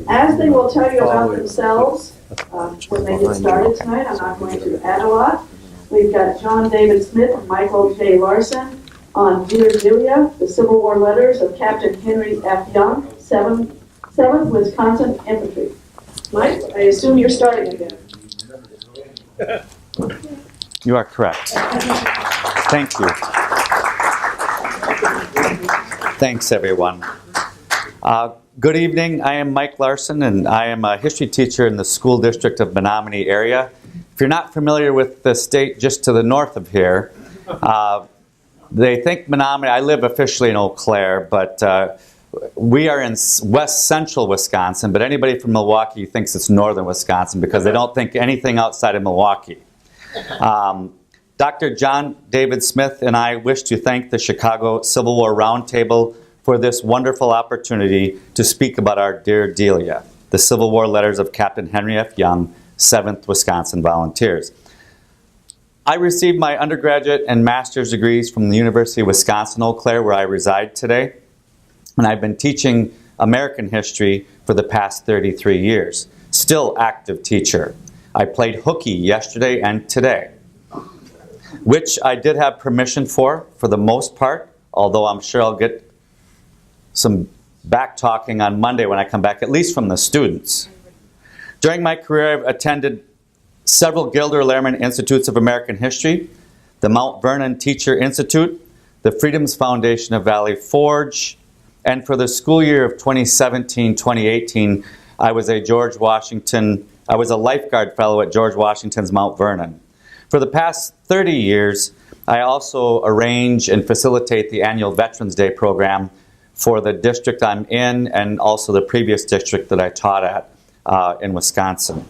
As they will tell you about themselves when they get started tonight, I'm not going to add a lot. We've got John David Smith and Michael J. Larson on Dear Delia, the Civil War letters of Captain Henry F. Young, 7th Wisconsin Infantry. Mike, I assume you're starting again. You are correct. Thank you. Thanks, everyone. Good evening. I am Mike Larson, and I am a history teacher in the school district of Menominee area. If you're not familiar with the state just to the north of here, they think Menominee, I live officially in Eau Claire, but we are in west central Wisconsin, but anybody from Milwaukee thinks it's northern Wisconsin because they don't think anything outside of Milwaukee. Dr. John David Smith and I wish to thank the Chicago Civil War Roundtable for this wonderful opportunity to speak about our Dear Delia, the Civil War letters of Captain Henry F. Young, 7th Wisconsin Volunteers. I received my undergraduate and master's degrees from the University of Wisconsin-Eau Claire, where I reside today, and I've been teaching American history for the past 33 years. Still active teacher. I played hooky yesterday and today, which I did have permission for the most part, although I'm sure I'll get some back talking on Monday when I come back, at least from the students. During my career, I've attended several Gilder Lehrman Institutes of American History, the Mount Vernon Teacher Institute, the Freedoms Foundation of Valley Forge, and for the school year of 2017-2018, I was a lifeguard fellow at George Washington's Mount Vernon. For the past 30 years, I also arrange and facilitate the annual Veterans Day program for the district I'm in and also the previous district that I taught at in Wisconsin.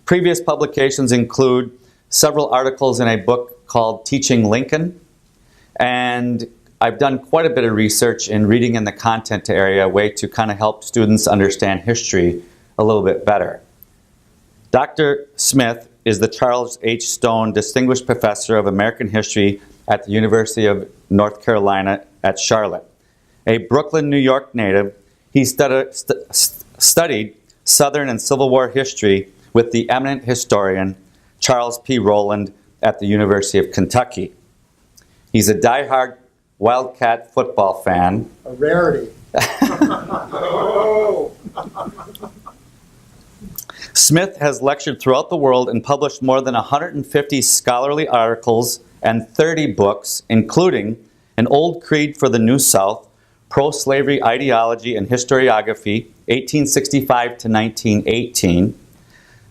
Previous publications include several articles in a book called Teaching Lincoln, and I've done quite a bit of research in reading in the content area, a way to kind of help students understand history a little bit better. Dr. Smith is the Charles H. Stone Distinguished Professor of American History at the University of North Carolina at Charlotte. A Brooklyn, New York native, he studied Southern and Civil War history with the eminent historian Charles P. Rowland at the University of Kentucky. He's a diehard Wildcat football fan. A rarity. Smith has lectured throughout the world and published more than 150 scholarly articles and 30 books, including An Old Creed for the New South, Pro-Slavery Ideology and Historiography, 1865 to 1918,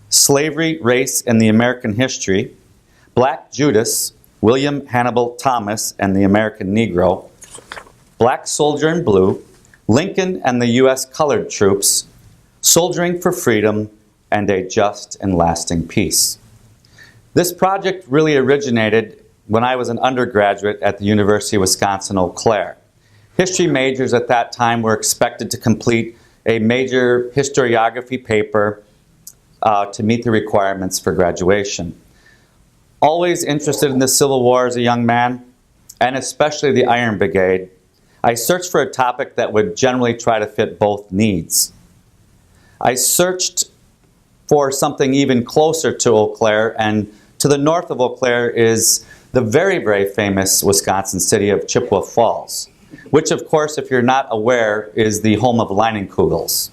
Slavery, Race, and the American History, Black Judas, William Hannibal Thomas and the American Negro, Black Soldier in Blue, Lincoln and the U.S. Colored Troops, Soldiering for Freedom, and A Just and Lasting Peace. This project really originated when I was an undergraduate at the University of Wisconsin-Eau Claire. History majors at that time were expected to complete a major historiography paper to meet the requirements for graduation. Always interested in the Civil War as a young man, and especially the Iron Brigade, I searched for a topic that would generally try to fit both needs. I searched for something even closer to Eau Claire, and to the north of Eau Claire is the very, very famous Wisconsin city of Chippewa Falls, which, of course, if you're not aware, is the home of Leinenkugels.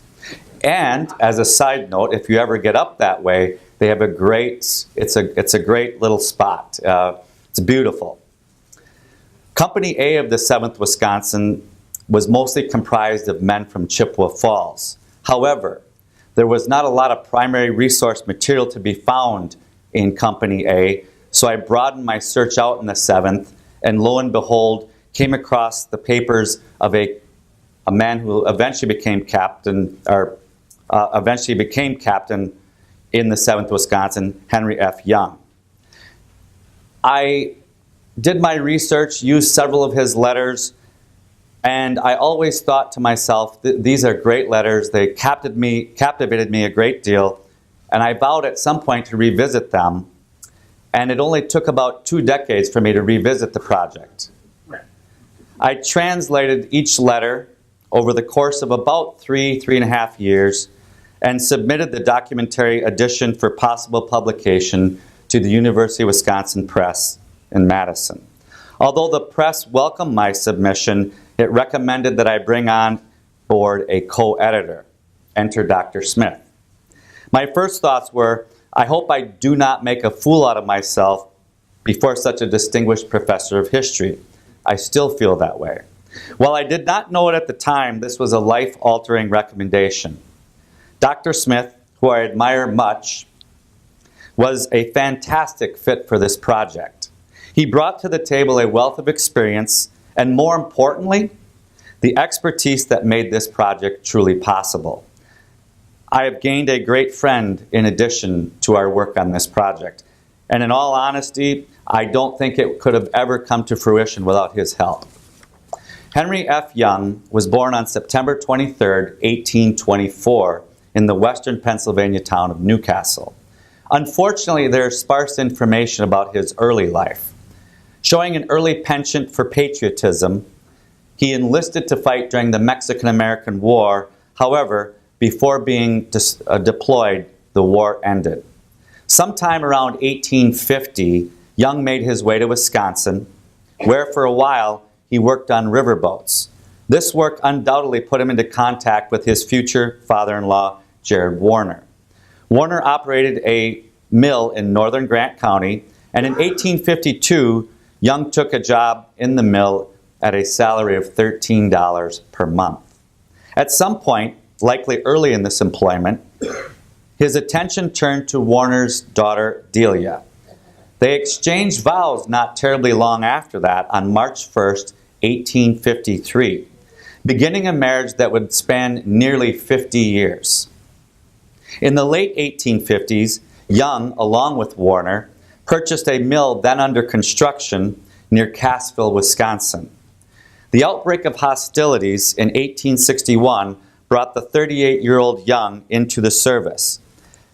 And as a side note, if you ever get up that way, they have a great, it's a great little spot. It's beautiful. Company A of the 7th Wisconsin was mostly comprised of men from Chippewa Falls. However, there was not a lot of primary resource material to be found in Company A, so I broadened my search out in the 7th, and lo and behold, came across the papers of a man who eventually became captain, in the 7th Wisconsin, Henry F. Young. I did my research, used several of his letters, and I always thought to myself, these are great letters. They captivated me a great deal, and I vowed at some point to revisit them, and it only took about 2 decades for me to revisit the project. I translated each letter over the course of about 3.5 years, and submitted the documentary edition for possible publication to the University of Wisconsin Press in Madison. Although the press welcomed my submission, it recommended that I bring on board a co-editor. Enter Dr. Smith. My first thoughts were, I hope I do not make a fool out of myself before such a distinguished professor of history. I still feel that way. While I did not know it at the time, this was a life-altering recommendation. Dr. Smith, who I admire much, was a fantastic fit for this project. He brought to the table a wealth of experience, and more importantly, the expertise that made this project truly possible. I have gained a great friend in addition to our work on this project. And in all honesty, I don't think it could have ever come to fruition without his help. Henry F. Young was born on September 23, 1824, in the western Pennsylvania town of Newcastle. Unfortunately, there is sparse information about his early life. Showing an early penchant for patriotism, he enlisted to fight during the Mexican-American War. However, before being deployed, the war ended. Sometime around 1850, Young made his way to Wisconsin, where for a while he worked on riverboats. This work undoubtedly put him into contact with his future father-in-law, Jared Warner. Warner operated a mill in northern Grant County, and in 1852, Young took a job in the mill at a salary of $13 per month. At some point, likely early in this employment, his attention turned to Warner's daughter, Delia. They exchanged vows not terribly long after that on March 1st, 1853, beginning a marriage that would span nearly 50 years. In the late 1850s, Young, along with Warner, purchased a mill then under construction near Cassville, Wisconsin. The outbreak of hostilities in 1861 brought the 38-year-old Young into the service.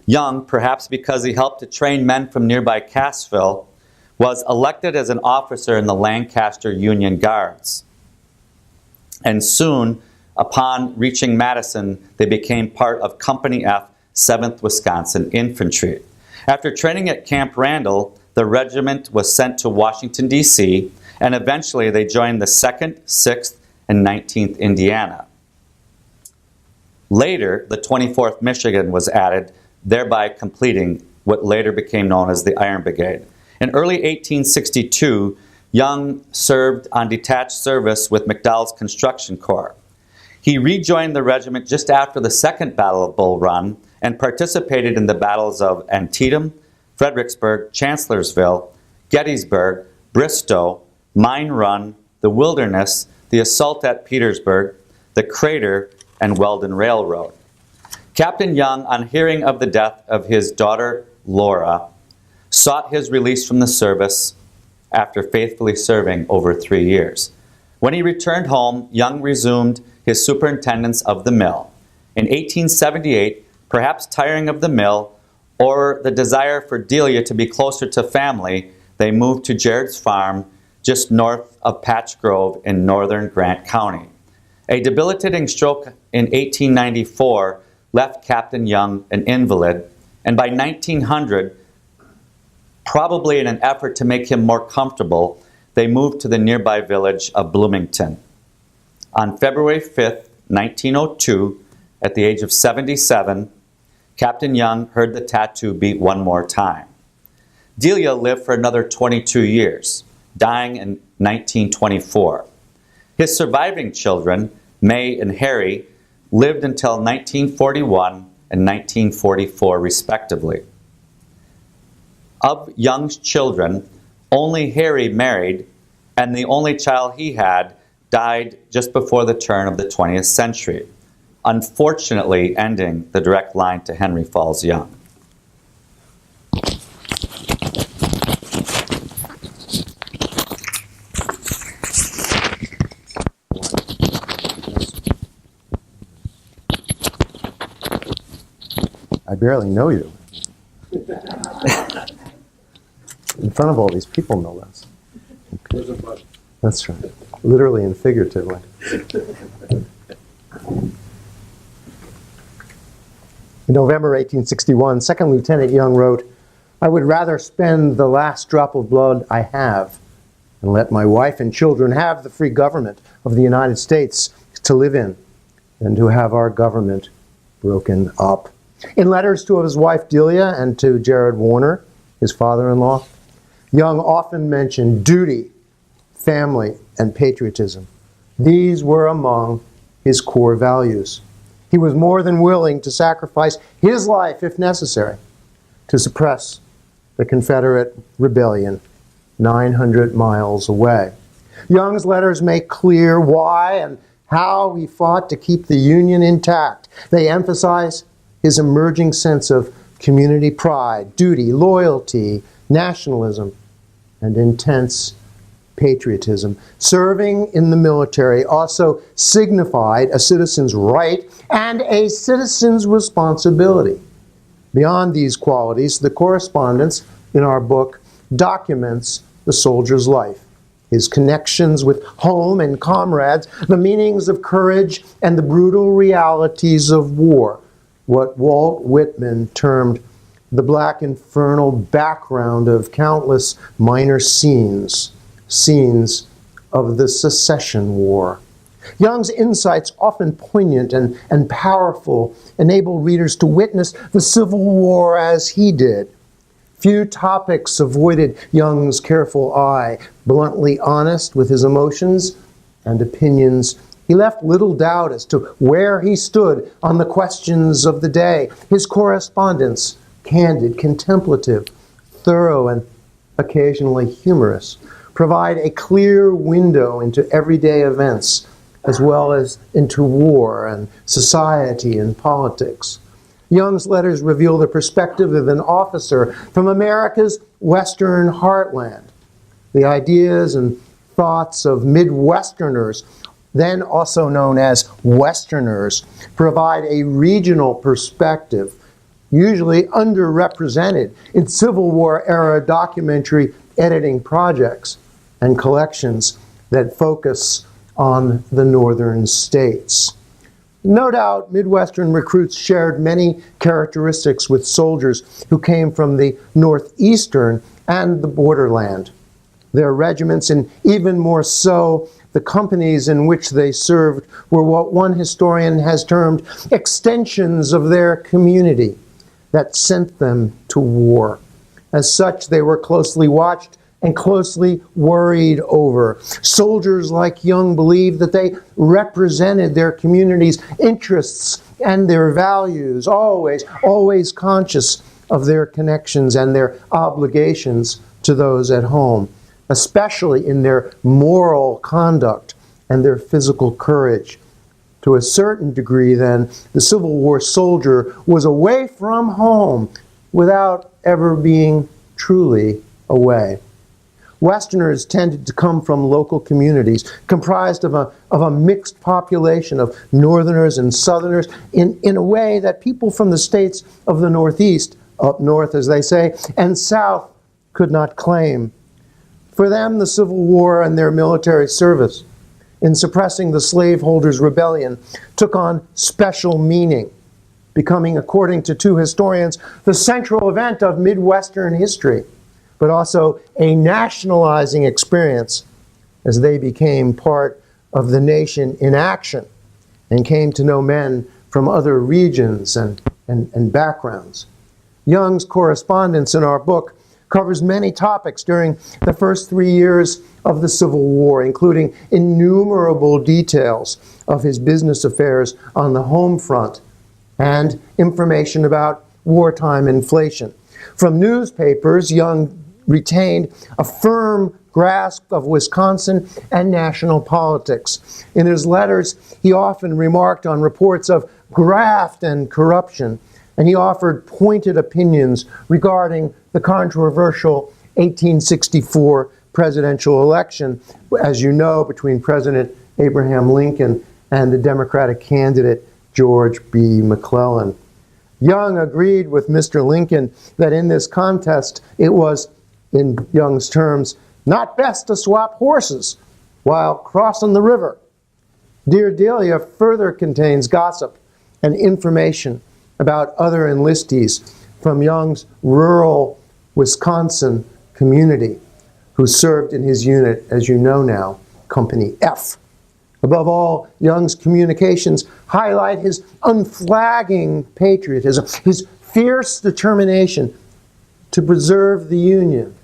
Young, perhaps because he helped to train men from nearby Cassville, was elected as an officer in the Lancaster Union Guards. And soon, upon reaching Madison, they became part of Company F, 7th Wisconsin Infantry. After training at Camp Randall, the regiment was sent to Washington, D.C., and eventually they joined the 2nd, 6th, and 19th Indiana. Later, the 24th Michigan was added, thereby completing what later became known as the Iron Brigade. In early 1862, Young served on detached service with McDowell's Construction Corps. He rejoined the regiment just after the Second Battle of Bull Run and participated in the battles of Antietam, Fredericksburg, Chancellorsville, Gettysburg, Bristow, Mine Run, the Wilderness, the assault at Petersburg, the Crater, and Weldon Railroad. Captain Young, on hearing of the death of his daughter Laura, sought his release from the service after faithfully serving over 3 years. When he returned home, Young resumed his superintendence of the mill. In 1878, perhaps tiring of the mill or the desire for Delia to be closer to family, they moved to Jared's farm just north of Patch Grove in northern Grant County. A debilitating stroke in 1894 left Captain Young an invalid, and by 1900, probably in an effort to make him more comfortable, they moved to the nearby village of Bloomington. On February 5th, 1902, at the age of 77, Captain Young heard the tattoo beat one more time. Delia lived for another 22 years, dying in 1924. His surviving children, May and Harry, lived until 1941 and 1944 respectively. Of Young's children, only Harry married, and the only child he had died just before the turn of the 20th century, unfortunately ending the direct line to Henry Falls Young. I barely know you. In front of all these people, no less. Okay. That's right. Literally and figuratively. In November 1861, Second Lieutenant Young wrote, "I would rather spend the last drop of blood I have and let my wife and children have the free government of the United States to live in than to have our government broken up." In letters to his wife Delia and to Jared Warner, his father-in-law, Young often mentioned duty, family, and patriotism. These were among his core values. He was more than willing to sacrifice his life, if necessary, to suppress the Confederate rebellion 900 miles away. Young's letters make clear why and how he fought to keep the Union intact. They emphasize his emerging sense of community pride, duty, loyalty, nationalism, and intense patriotism. Serving in the military also signified a citizen's right and a citizen's responsibility. Beyond these qualities, the correspondence in our book documents the soldier's life, his connections with home and comrades, the meanings of courage, and the brutal realities of war, what Walt Whitman termed the black infernal background of countless minor scenes of the Secession War. Young's insights, often poignant and powerful, enabled readers to witness the Civil War as he did. Few topics avoided Young's careful eye. Bluntly honest with his emotions and opinions, he left little doubt as to where he stood on the questions of the day. His correspondence, candid, contemplative, thorough, and occasionally humorous, provide a clear window into everyday events, as well as into war and society and politics. Young's letters reveal the perspective of an officer from America's Western heartland. The ideas and thoughts of Midwesterners, then also known as Westerners, provide a regional perspective, usually underrepresented in Civil War era documentary editing projects and collections that focus on the northern states. No doubt, Midwestern recruits shared many characteristics with soldiers who came from the northeastern and the borderland. Their regiments, and even more so, the companies in which they served, were what one historian has termed extensions of their community that sent them to war. As such, they were closely watched and closely worried over. Soldiers like Young believed that they represented their community's interests and their values, always conscious of their connections and their obligations to those at home, especially in their moral conduct and their physical courage. To a certain degree, then, the Civil War soldier was away from home without ever being truly away. Westerners tended to come from local communities comprised of a mixed population of Northerners and Southerners in a way that people from the states of the Northeast, up north as they say, and South could not claim. For them, the Civil War and their military service in suppressing the slaveholders' rebellion took on special meaning, becoming, according to two historians, the central event of Midwestern history, but also a nationalizing experience as they became part of the nation in action and came to know men from other regions and backgrounds. Young's correspondence in our book covers many topics during the first 3 years of the Civil War, including innumerable details of his business affairs on the home front and information about wartime inflation. From newspapers, Young retained a firm grasp of Wisconsin and national politics. In his letters, he often remarked on reports of graft and corruption, and he offered pointed opinions regarding the controversial 1864 presidential election, as you know, between President Abraham Lincoln and the Democratic candidate George B. McClellan. Young agreed with Mr. Lincoln that in this contest it was, in Young's terms, not best to swap horses while crossing the river. Dear Delia further contains gossip and information about other enlistees from Young's rural Wisconsin community who served in his unit, as you know now, Company F. Above all, Young's communications highlight his unflagging patriotism, his fierce determination to preserve the Union,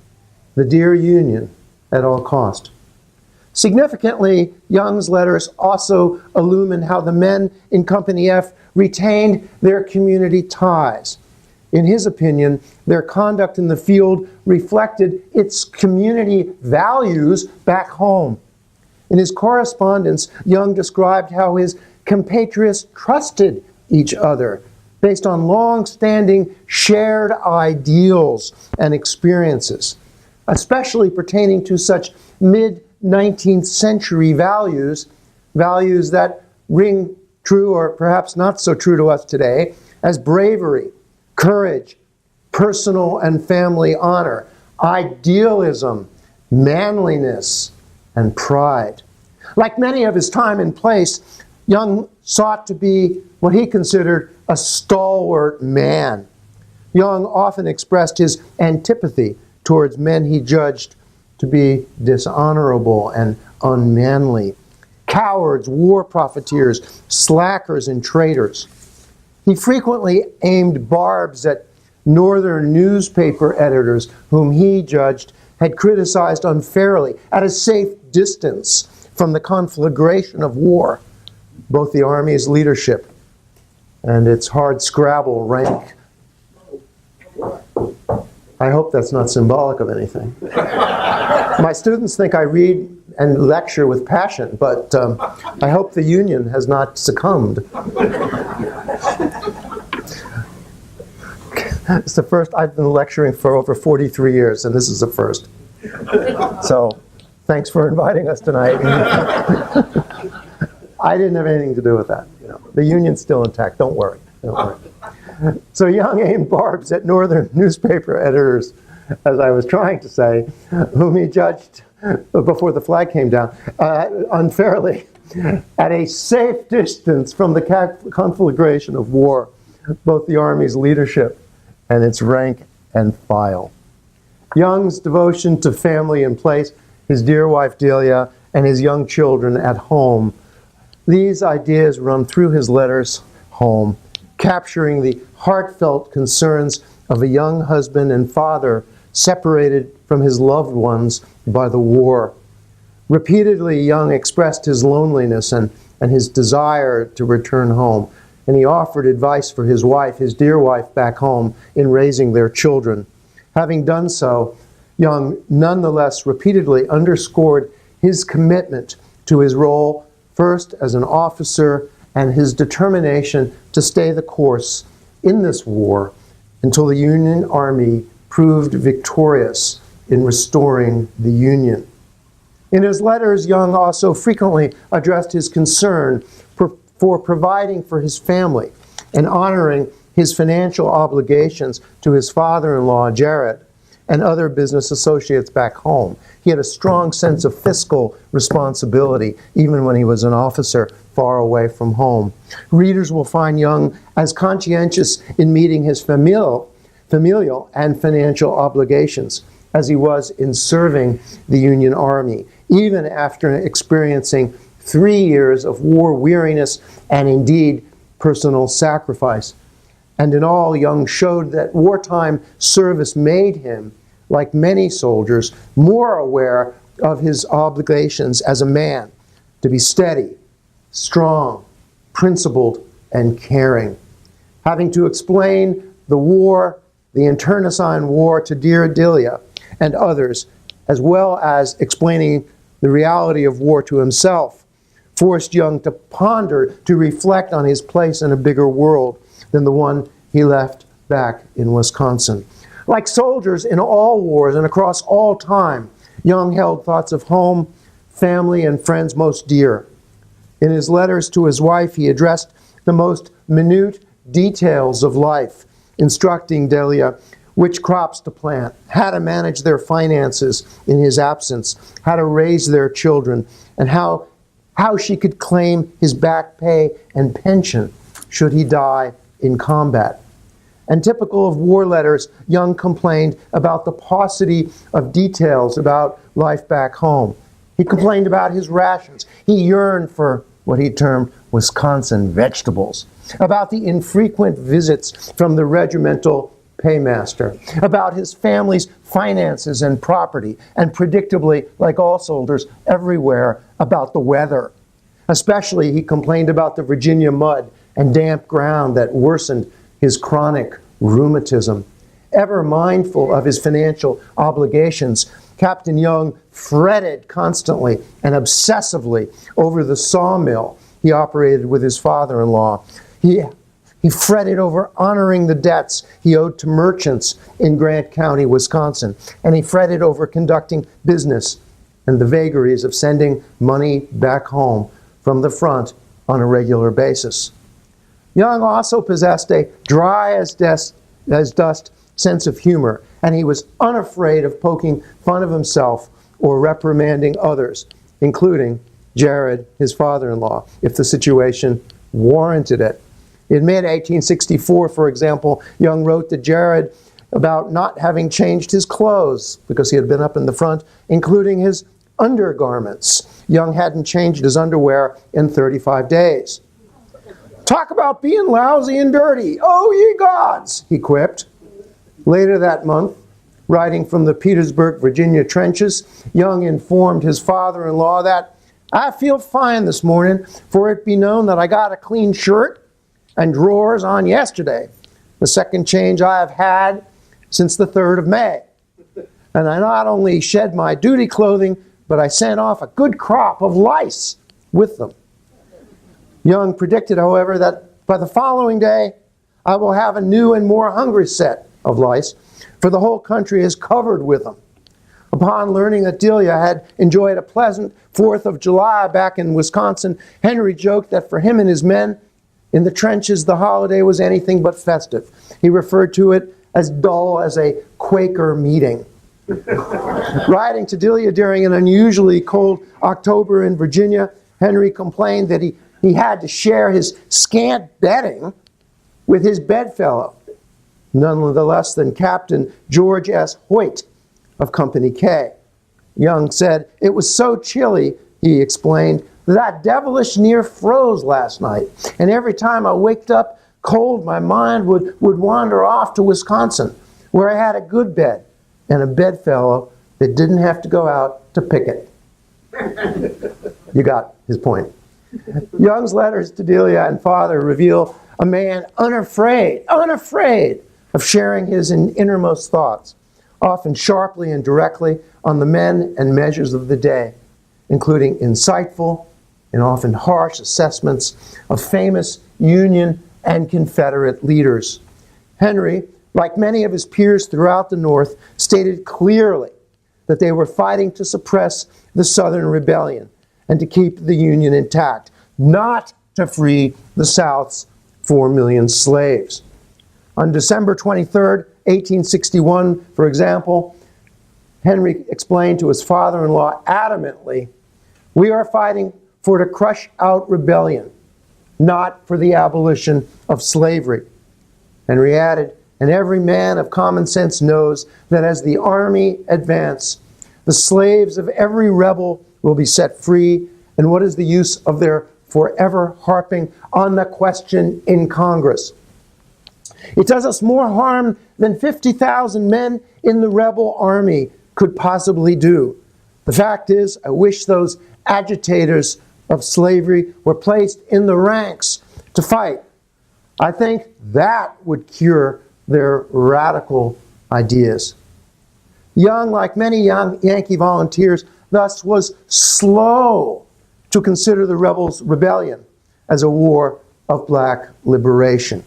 the dear Union, at all cost. Significantly, Young's letters also illumine how the men in Company F retained their community ties. In his opinion, their conduct in the field reflected its community values back home. In his correspondence, Young described how his compatriots trusted each other based on long-standing shared ideals and experiences, especially pertaining to such mid-19th century values that ring true or perhaps not so true to us today as bravery, courage, personal and family honor, idealism, manliness, and pride. Like many of his time and place, Young sought to be what he considered a stalwart man. Young often expressed his antipathy towards men he judged to be dishonorable and unmanly, cowards, war profiteers, slackers, and traitors. He frequently aimed barbs at northern newspaper editors whom he judged had criticized unfairly at a safe distance from the conflagration of war, both the Army's leadership and its hard-scrabble rank. I hope that's not symbolic of anything. My students think I read and lecture with passion, but I hope the Union has not succumbed. It's the first. I've been lecturing for over 43 years, and this is the first. So, thanks for inviting us tonight. I didn't have anything to do with that. The Union's still intact. Don't worry. Don't worry. So Young aimed barbs at northern newspaper editors, as I was trying to say, whom he judged before the flag came down unfairly, at a safe distance from the conflagration of war, both the Army's leadership and its rank and file. Young's devotion to family in place, his dear wife Delia, and his young children at home, these ideas run through his letters home, capturing the heartfelt concerns of a young husband and father separated from his loved ones by the war. Repeatedly, Young expressed his loneliness and his desire to return home, and he offered advice for his wife, his dear wife back home, in raising their children. Having done so, Young nonetheless repeatedly underscored his commitment to his role, first as an officer, and his determination to stay the course in this war until the Union Army proved victorious in restoring the Union. In his letters, Young also frequently addressed his concern for providing for his family and honoring his financial obligations to his father-in-law, Jared, and other business associates back home. He had a strong sense of fiscal responsibility, even when he was an officer far away from home. Readers will find Young as conscientious in meeting his familial and financial obligations as he was in serving the Union Army, even after experiencing 3 years of war weariness and indeed personal sacrifice. And in all, Young showed that wartime service made him, like many soldiers, more aware of his obligations as a man, to be steady, strong, principled, and caring. Having to explain the war, the internecine war, to dear Delia and others, as well as explaining the reality of war to himself, forced Young to ponder, to reflect on his place in a bigger world than the one he left back in Wisconsin. Like soldiers in all wars and across all time, Young held thoughts of home, family, and friends most dear. In his letters to his wife, he addressed the most minute details of life, instructing Delia which crops to plant, how to manage their finances in his absence, how to raise their children, and how she could claim his back pay and pension should he die in combat. And typical of war letters, Young complained about the paucity of details about life back home. He complained about his rations. He yearned for what he termed Wisconsin vegetables, about the infrequent visits from the regimental paymaster, about his family's finances and property, and predictably, like all soldiers everywhere, about the weather. Especially, he complained about the Virginia mud and damp ground that worsened his chronic rheumatism. Ever mindful of his financial obligations, Captain Young fretted constantly and obsessively over the sawmill he operated with his father-in-law. He fretted over honoring the debts he owed to merchants in Grant County, Wisconsin, and he fretted over conducting business and the vagaries of sending money back home from the front on a regular basis. Young also possessed a dry as dust sense of humor, and he was unafraid of poking fun of himself or reprimanding others, including Jared, his father-in-law, if the situation warranted it. In mid-1864, for example, Young wrote to Jared about not having changed his clothes because he had been up in the front, including his undergarments. Young hadn't changed his underwear in 35 days. "Talk about being lousy and dirty. Oh, ye gods," he quipped. Later that month, writing from the Petersburg, Virginia trenches, Young informed his father-in-law that, "I feel fine this morning, for it be known that I got a clean shirt and drawers on yesterday, the second change I have had since the 3rd of May. And I not only shed my duty clothing, but I sent off a good crop of lice with them." Young predicted, however, that by the following day, "I will have a new and more hungry set of lice, for the whole country is covered with them." Upon learning that Delia had enjoyed a pleasant 4th of July back in Wisconsin, Henry joked that for him and his men in the trenches, the holiday was anything but festive. He referred to it as dull as a Quaker meeting. Writing to Delia during an unusually cold October in Virginia, Henry complained that he had to share his scant bedding with his bedfellow, none less than Captain George S. Hoyt of Company K. Young said, "It was so chilly," he explained, "that I devilish near froze last night, and every time I waked up cold, my mind would wander off to Wisconsin, where I had a good bed and a bedfellow that didn't have to go out to picket." You got his point. Young's letters to Delia and father reveal a man unafraid of sharing his innermost thoughts, often sharply and directly on the men and measures of the day, including insightful and often harsh assessments of famous Union and Confederate leaders. Henry, like many of his peers throughout the North, stated clearly that they were fighting to suppress the Southern Rebellion and to keep the Union intact, not to free the South's 4 million slaves. On December 23rd, 1861, for example, Henry explained to his father-in-law adamantly, "We are fighting for to crush out rebellion, not for the abolition of slavery." Henry added, "And every man of common sense knows that as the army advance, the slaves of every rebel will be set free, and what is the use of their forever harping on the question in Congress? It does us more harm than 50,000 men in the rebel army could possibly do. The fact is, I wish those agitators of slavery were placed in the ranks to fight. I think that would cure their radical ideas." Young, like many young Yankee volunteers, thus was slow to consider the rebels' rebellion as a war of black liberation.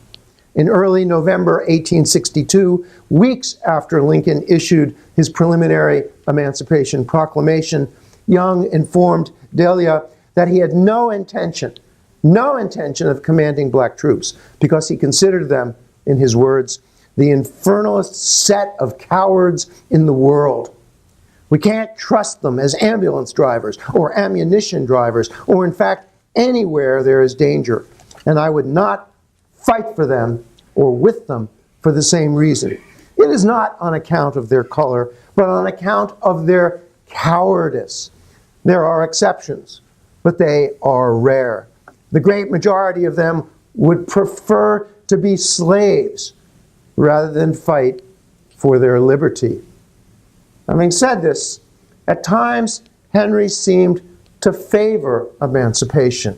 In early November 1862, weeks after Lincoln issued his preliminary Emancipation Proclamation, Young informed Delia that he had no intention of commanding black troops because he considered them, in his words, "the infernalest set of cowards in the world. We can't trust them as ambulance drivers or ammunition drivers or, in fact, anywhere there is danger, and I would not fight for them or with them for the same reason. It is not on account of their color, but on account of their cowardice. There are exceptions, but they are rare. The great majority of them would prefer to be slaves rather than fight for their liberty. Having said this, at times Henry seemed to favor emancipation.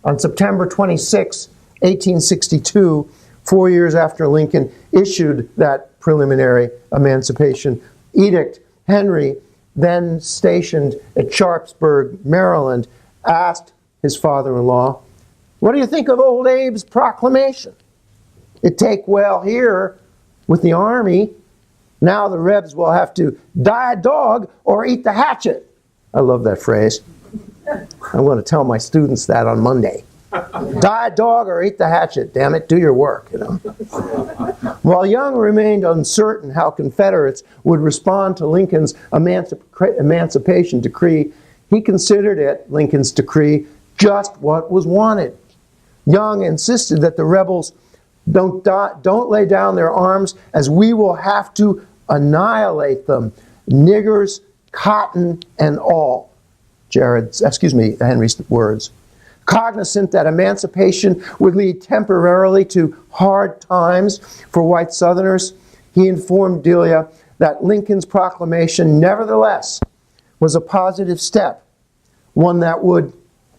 On September 26, 1862, 4 years after Lincoln issued that preliminary emancipation edict, Henry, then stationed at Sharpsburg, Maryland, asked his father-in-law, "What do you think of old Abe's proclamation? It take well here with the army. Now the Rebs will have to die a dog or eat the hatchet." I love that phrase. I'm going to tell my students that on Monday. Die a dog or eat the hatchet. Damn it, do your work, you know. While Young remained uncertain how Confederates would respond to Lincoln's emancipation decree, he considered it, Lincoln's decree, just what was wanted. Young insisted that the rebels don't lay down their arms, as we will have to annihilate them, niggers, cotton, and all. Henry's words. Cognizant that emancipation would lead temporarily to hard times for white Southerners, he informed Delia that Lincoln's proclamation, nevertheless, was a positive step, one that would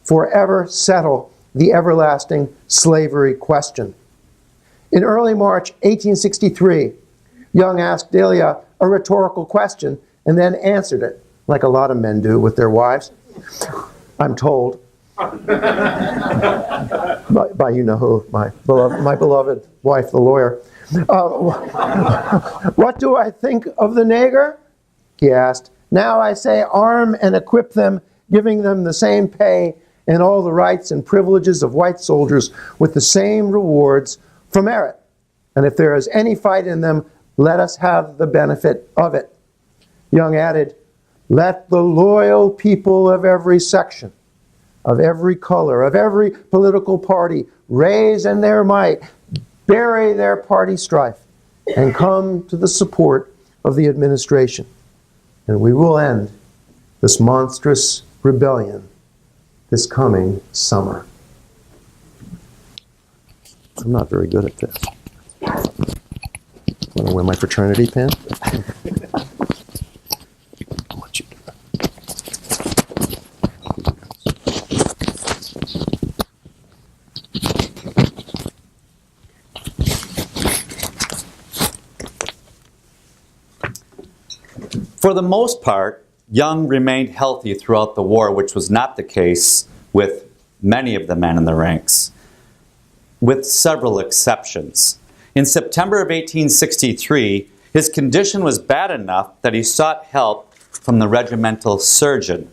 forever settle the everlasting slavery question. In early March 1863, Young asked Delia a rhetorical question and then answered it, like a lot of men do with their wives, I'm told. by you know who, my beloved wife, the lawyer. What do I think of the nigger? He asked. Now I say arm and equip them, giving them the same pay and all the rights and privileges of white soldiers with the same rewards for merit. And if there is any fight in them, let us have the benefit of it. Young added, let the loyal people of every section, of every color, of every political party, raise in their might, bury their party strife, and come to the support of the administration. And we will end this monstrous rebellion this coming summer. I'm not very good at this. Want to wear my fraternity pin? I want you to. For the most part, Young remained healthy throughout the war, which was not the case with many of the men in the ranks, with several exceptions. In September of 1863, his condition was bad enough that he sought help from the regimental surgeon.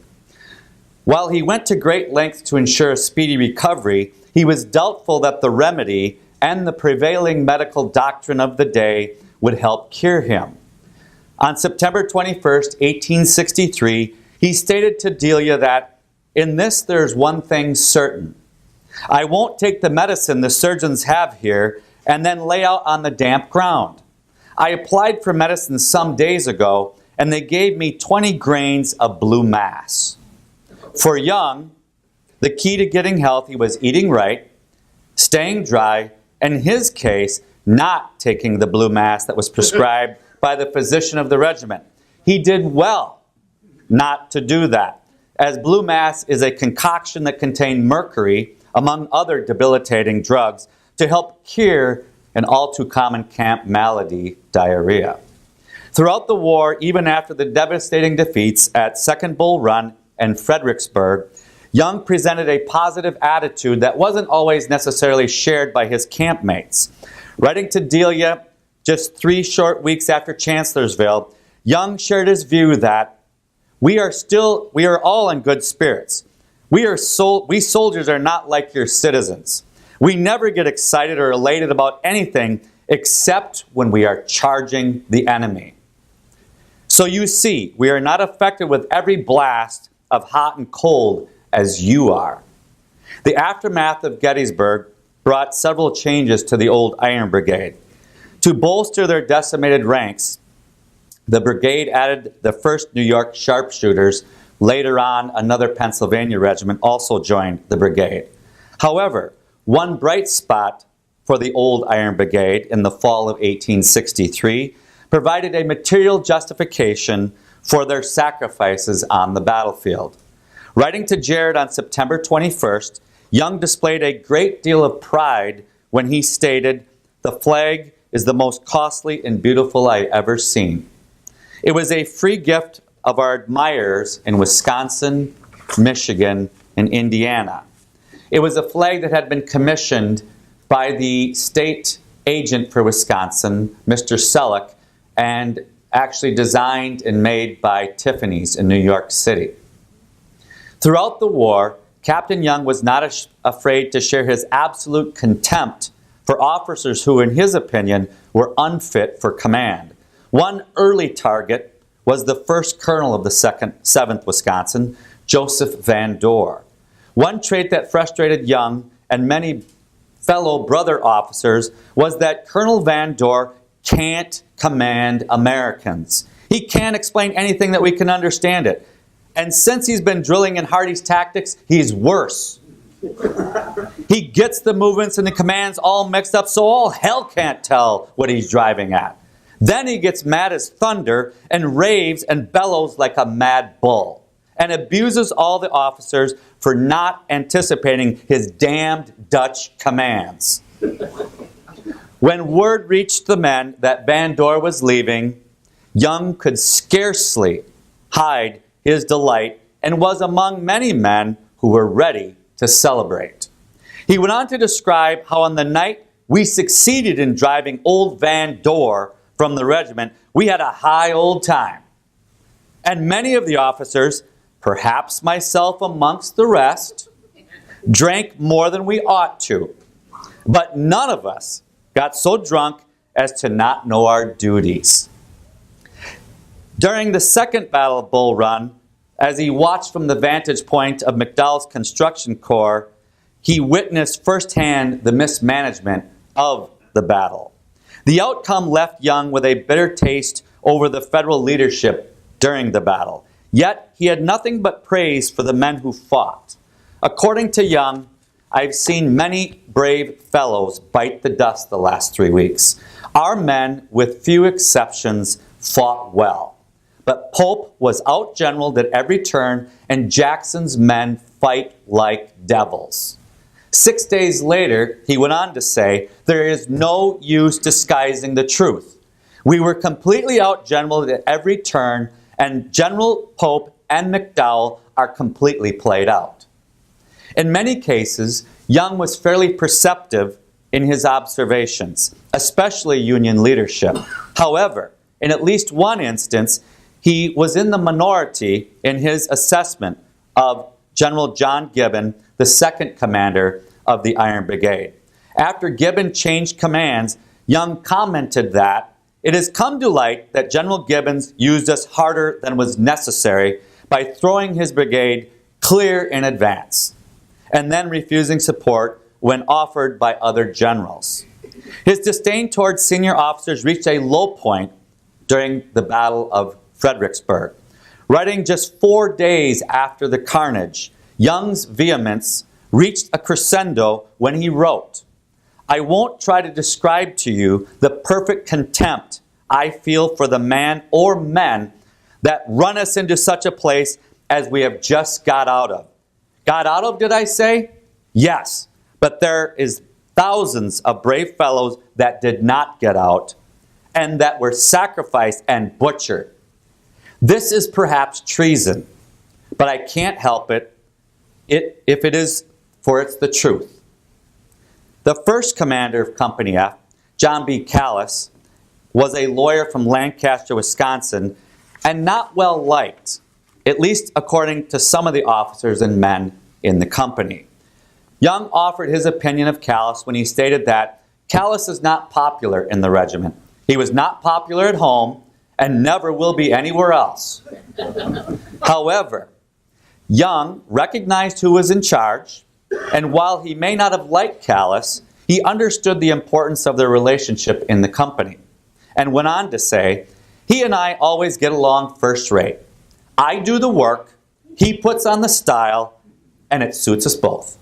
While he went to great lengths to ensure a speedy recovery, he was doubtful that the remedy and the prevailing medical doctrine of the day would help cure him. On September 21st, 1863, he stated to Delia that, "In this there's one thing certain. I won't take the medicine the surgeons have here and then lay out on the damp ground. I applied for medicine some days ago, and they gave me 20 grains of blue mass." For Young, the key to getting healthy was eating right, staying dry, and in his case, not taking the blue mass that was prescribed by the physician of the regiment. He did well not to do that, as blue mass is a concoction that contained mercury, among other debilitating drugs, to help cure an all too common camp malady, diarrhea. Throughout the war, even after the devastating defeats at Second Bull Run and Fredericksburg, Young presented a positive attitude that wasn't always necessarily shared by his campmates. Writing to Delia just 3 short weeks after Chancellorsville, Young shared his view that we are all in good spirits. We soldiers are not like your citizens. We never get excited or elated about anything except when we are charging the enemy. So you see, we are not affected with every blast of hot and cold as you are. The aftermath of Gettysburg brought several changes to the old Iron Brigade. To bolster their decimated ranks, the brigade added the 1st New York Sharpshooters. Later on, another Pennsylvania regiment also joined the brigade. However, one bright spot for the old Iron Brigade in the fall of 1863 provided a material justification for their sacrifices on the battlefield. Writing to Jared on September 21st, Young displayed a great deal of pride when he stated, "The flag is the most costly and beautiful I ever seen. It was a free gift of our admirers in Wisconsin, Michigan, and Indiana. It was a flag that had been commissioned by the state agent for Wisconsin, Mr. Selleck, and actually designed and made by Tiffany's in New York City." Throughout the war, Captain Young was not afraid to share his absolute contempt for officers who, in his opinion, were unfit for command. One early target was the first colonel of the 7th Wisconsin, Joseph Van Dorn. One trait that frustrated Young and many fellow brother officers was that Colonel Van Dorn can't command Americans. He can't explain anything that we can understand it. And since he's been drilling in Hardy's tactics, he's worse. He gets the movements and the commands all mixed up so all hell can't tell what he's driving at. Then he gets mad as thunder and raves and bellows like a mad bull and abuses all the officers for not anticipating his damned Dutch commands. When word reached the men that Van Dorn was leaving, Young could scarcely hide his delight and was among many men who were ready to celebrate. He went on to describe how on the night we succeeded in driving old Van Dorn from the regiment, we had a high old time. And many of the officers, perhaps myself amongst the rest, drank more than we ought to. But none of us got so drunk as to not know our duties. During the second Battle of Bull Run, as he watched from the vantage point of McDowell's construction corps, he witnessed firsthand the mismanagement of the battle. The outcome left Young with a bitter taste over the federal leadership during the battle. Yet he had nothing but praise for the men who fought. According to Young, "I've seen many brave fellows bite the dust the last 3 weeks. Our men, with few exceptions, fought well. But Pope was outgeneraled at every turn, and Jackson's men fight like devils." 6 days later, he went on to say, "There is no use disguising the truth. We were completely outgeneraled at every turn, and General Pope and McDowell are completely played out." In many cases, Young was fairly perceptive in his observations, especially Union leadership. However, in at least one instance, he was in the minority in his assessment of General John Gibbon, the second commander of the Iron Brigade. After Gibbon changed commands, Young commented that, "It has come to light that General Gibbons used us harder than was necessary by throwing his brigade clear in advance, and then refusing support when offered by other generals." His disdain towards senior officers reached a low point during the Battle of Fredericksburg. Writing just 4 days after the carnage, Young's vehemence reached a crescendo when he wrote, "I won't try to describe to you the perfect contempt I feel for the man or men that run us into such a place as we have just got out of." Got out of, did I say? Yes, but there is thousands of brave fellows that did not get out and that were sacrificed and butchered. This is perhaps treason, but I can't help it if it is, for it's the truth. The first commander of Company F, John B. Callis, was a lawyer from Lancaster, Wisconsin, and not well liked, at least according to some of the officers and men in the company. Young offered his opinion of Callis when he stated that Callis is not popular in the regiment. He was not popular at home and never will be anywhere else. However, Young recognized who was in charge, and while he may not have liked Callis, he understood the importance of their relationship in the company, and went on to say, "He and I always get along first rate. I do the work, he puts on the style, and it suits us both."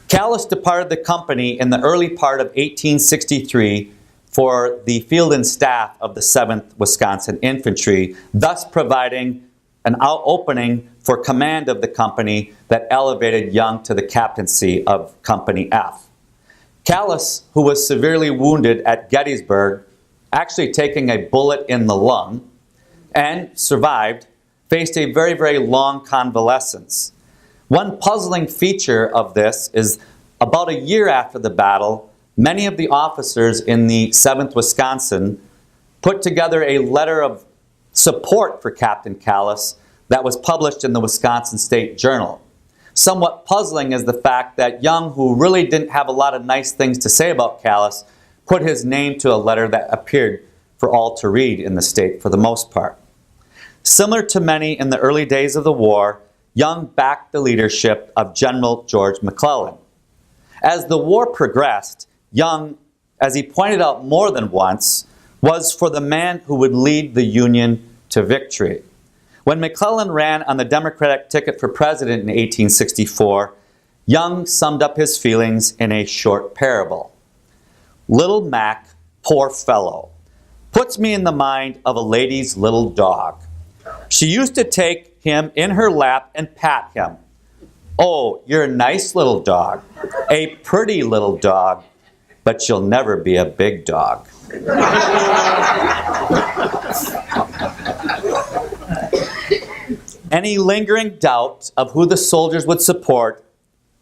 Callis departed the company in the early part of 1863 for the field and staff of the 7th Wisconsin Infantry, thus providing an opening for command of the company that elevated Young to the captaincy of Company F. Callis, who was severely wounded at Gettysburg, actually taking a bullet in the lung, and survived, faced a very, very long convalescence. One puzzling feature of this is about a year after the battle, many of the officers in the 7th Wisconsin put together a letter of support for Captain Callis that was published in the Wisconsin State Journal. Somewhat puzzling is the fact that Young, who really didn't have a lot of nice things to say about Callis, put his name to a letter that appeared for all to read in the state for the most part. Similar to many in the early days of the war, Young backed the leadership of General George McClellan. As the war progressed, Young, as he pointed out more than once, was for the man who would lead the Union to victory. When McClellan ran on the Democratic ticket for president in 1864, Young summed up his feelings in a short parable. "Little Mac, poor fellow, puts me in the mind of a lady's little dog. She used to take him in her lap and pat him. Oh, you're a nice little dog, a pretty little dog, but you'll never be a big dog." Any lingering doubt of who the soldiers would support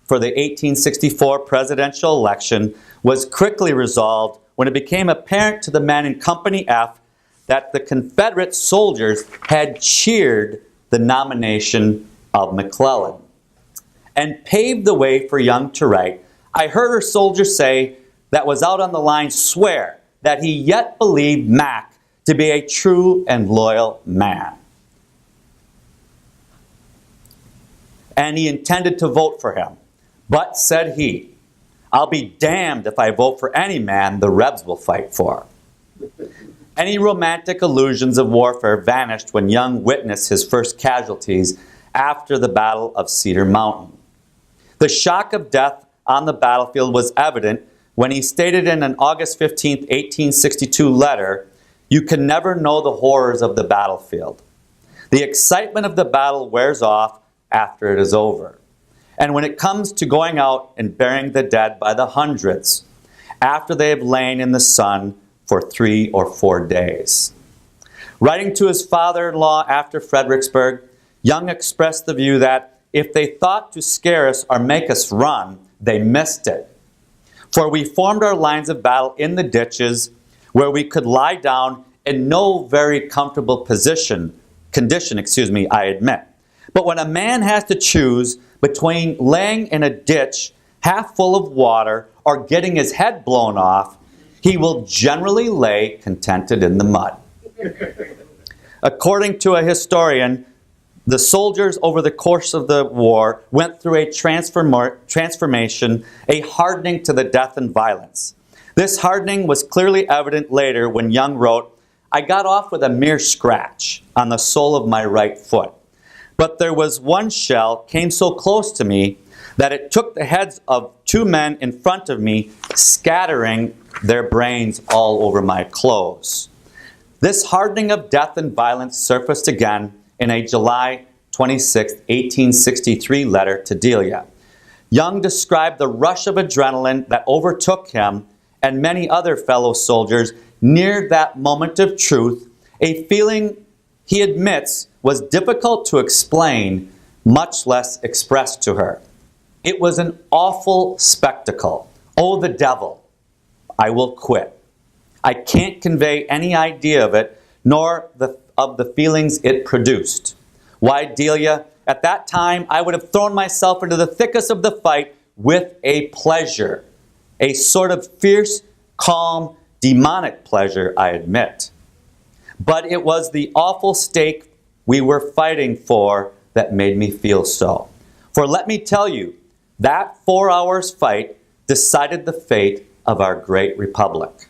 for the 1864 presidential election was quickly resolved when it became apparent to the men in Company F that the Confederate soldiers had cheered the nomination of McClellan, and paved the way for Young to write, "I heard a soldier say that was out on the line swear that he yet believed Mac to be a true and loyal man, and he intended to vote for him. But, said he, I'll be damned if I vote for any man the Rebs will fight for." Any romantic illusions of warfare vanished when Young witnessed his first casualties after the Battle of Cedar Mountain. The shock of death on the battlefield was evident when he stated in an August 15, 1862 letter, "You can never know the horrors of the battlefield. The excitement of the battle wears off after it is over. And when it comes to going out and burying the dead by the hundreds, after they have lain in the sun for 3 or 4 days." Writing to his father-in-law after Fredericksburg, Young expressed the view that if they thought to scare us or make us run, they missed it. "For we formed our lines of battle in the ditches where we could lie down in no very comfortable condition, I admit. But when a man has to choose between laying in a ditch half full of water or getting his head blown off, he will generally lay contented in the mud." According to a historian, the soldiers over the course of the war went through a transformation, a hardening to the death and violence. This hardening was clearly evident later when Young wrote, "I got off with a mere scratch on the sole of my right foot. But there was one shell came so close to me that it took the heads of 2 men in front of me, scattering their brains all over my clothes." This hardening of death and violence surfaced again in a July 26, 1863 letter to Delia. Young described the rush of adrenaline that overtook him and many other fellow soldiers near that moment of truth, a feeling he admits was difficult to explain, much less express to her. "It was an awful spectacle. Oh, the devil! I will quit. I can't convey any idea of it, nor of the feelings it produced. Why, Delia, at that time I would have thrown myself into the thickest of the fight with a pleasure, a sort of fierce, calm, demonic pleasure, I admit. But it was the awful stake we were fighting for that made me feel so. For let me tell you, that 4 hours fight decided the fate of our great republic.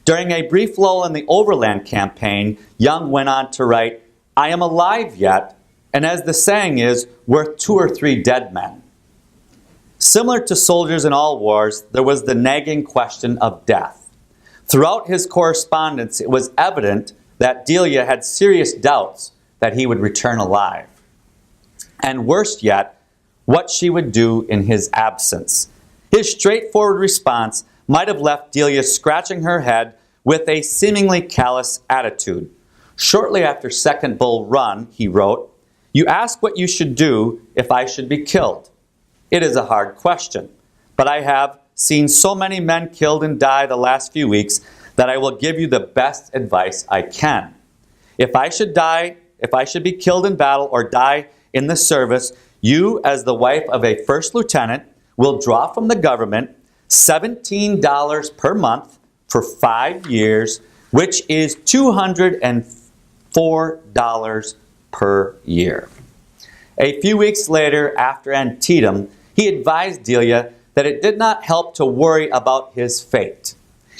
During a brief lull in the Overland campaign, Young went on to write, "I am alive yet, and as the saying is, worth 2 or 3 dead men." Similar to soldiers in all wars, there was the nagging question of death. Throughout his correspondence, it was evident that Delia had serious doubts that he would return alive. And worse yet, what she would do in his absence. His straightforward response might have left Delia scratching her head with a seemingly callous attitude. Shortly after Second Bull Run, he wrote, "You ask what you should do if I should be killed. It is a hard question, but I have seen so many men killed and die the last few weeks that I will give you the best advice I can. If I should be killed in battle or die in the service, you, as the wife of a first lieutenant, will draw from the government $17 per month for 5 years, which is $204 per year." A few weeks later, after Antietam, he advised Delia that it did not help to worry about his fate.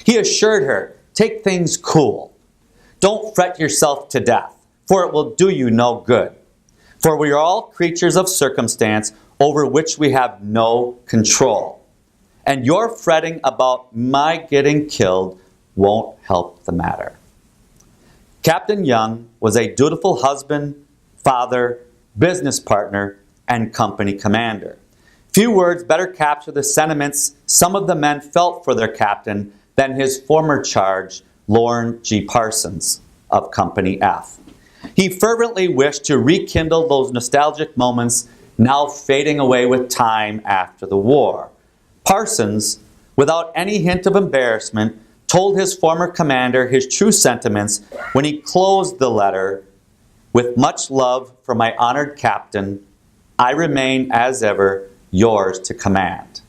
He assured her, "Take things cool. Don't fret yourself to death, for it will do you no good. For we are all creatures of circumstance over which we have no control. And your fretting about my getting killed won't help the matter." Captain Young was a dutiful husband, father, business partner, and company commander. Few words better capture the sentiments some of the men felt for their captain than his former charge, Lorne G. Parsons of Company F. He fervently wished to rekindle those nostalgic moments now fading away with time after the war. Parsons, without any hint of embarrassment, told his former commander his true sentiments when he closed the letter, "With much love for my honored captain, I remain as ever yours to command."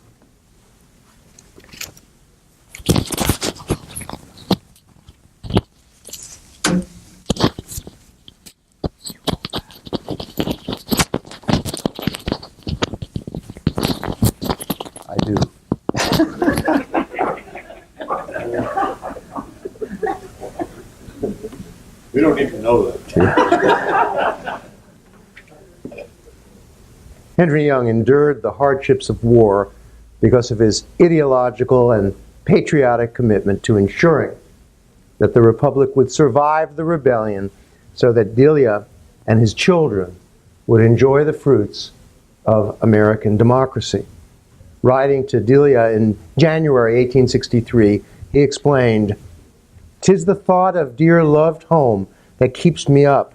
I do. We don't need to know that. Henry Young endured the hardships of war because of his ideological and patriotic commitment to ensuring that the Republic would survive the rebellion so that Delia and his children would enjoy the fruits of American democracy. Writing to Delia in January 1863, he explained, "'Tis the thought of dear loved home that keeps me up.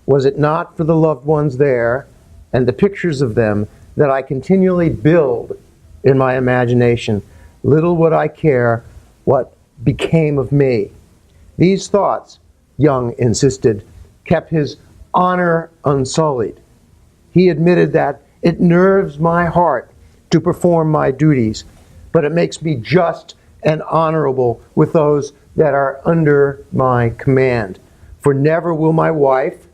Was it not for the loved ones there and the pictures of them that I continually build in my imagination, little would I care what became of me." These thoughts, Young insisted, kept his honor unsullied. He admitted that it nerves my heart to perform my duties, but it makes me just and honorable with those that are under my command. For never will my wife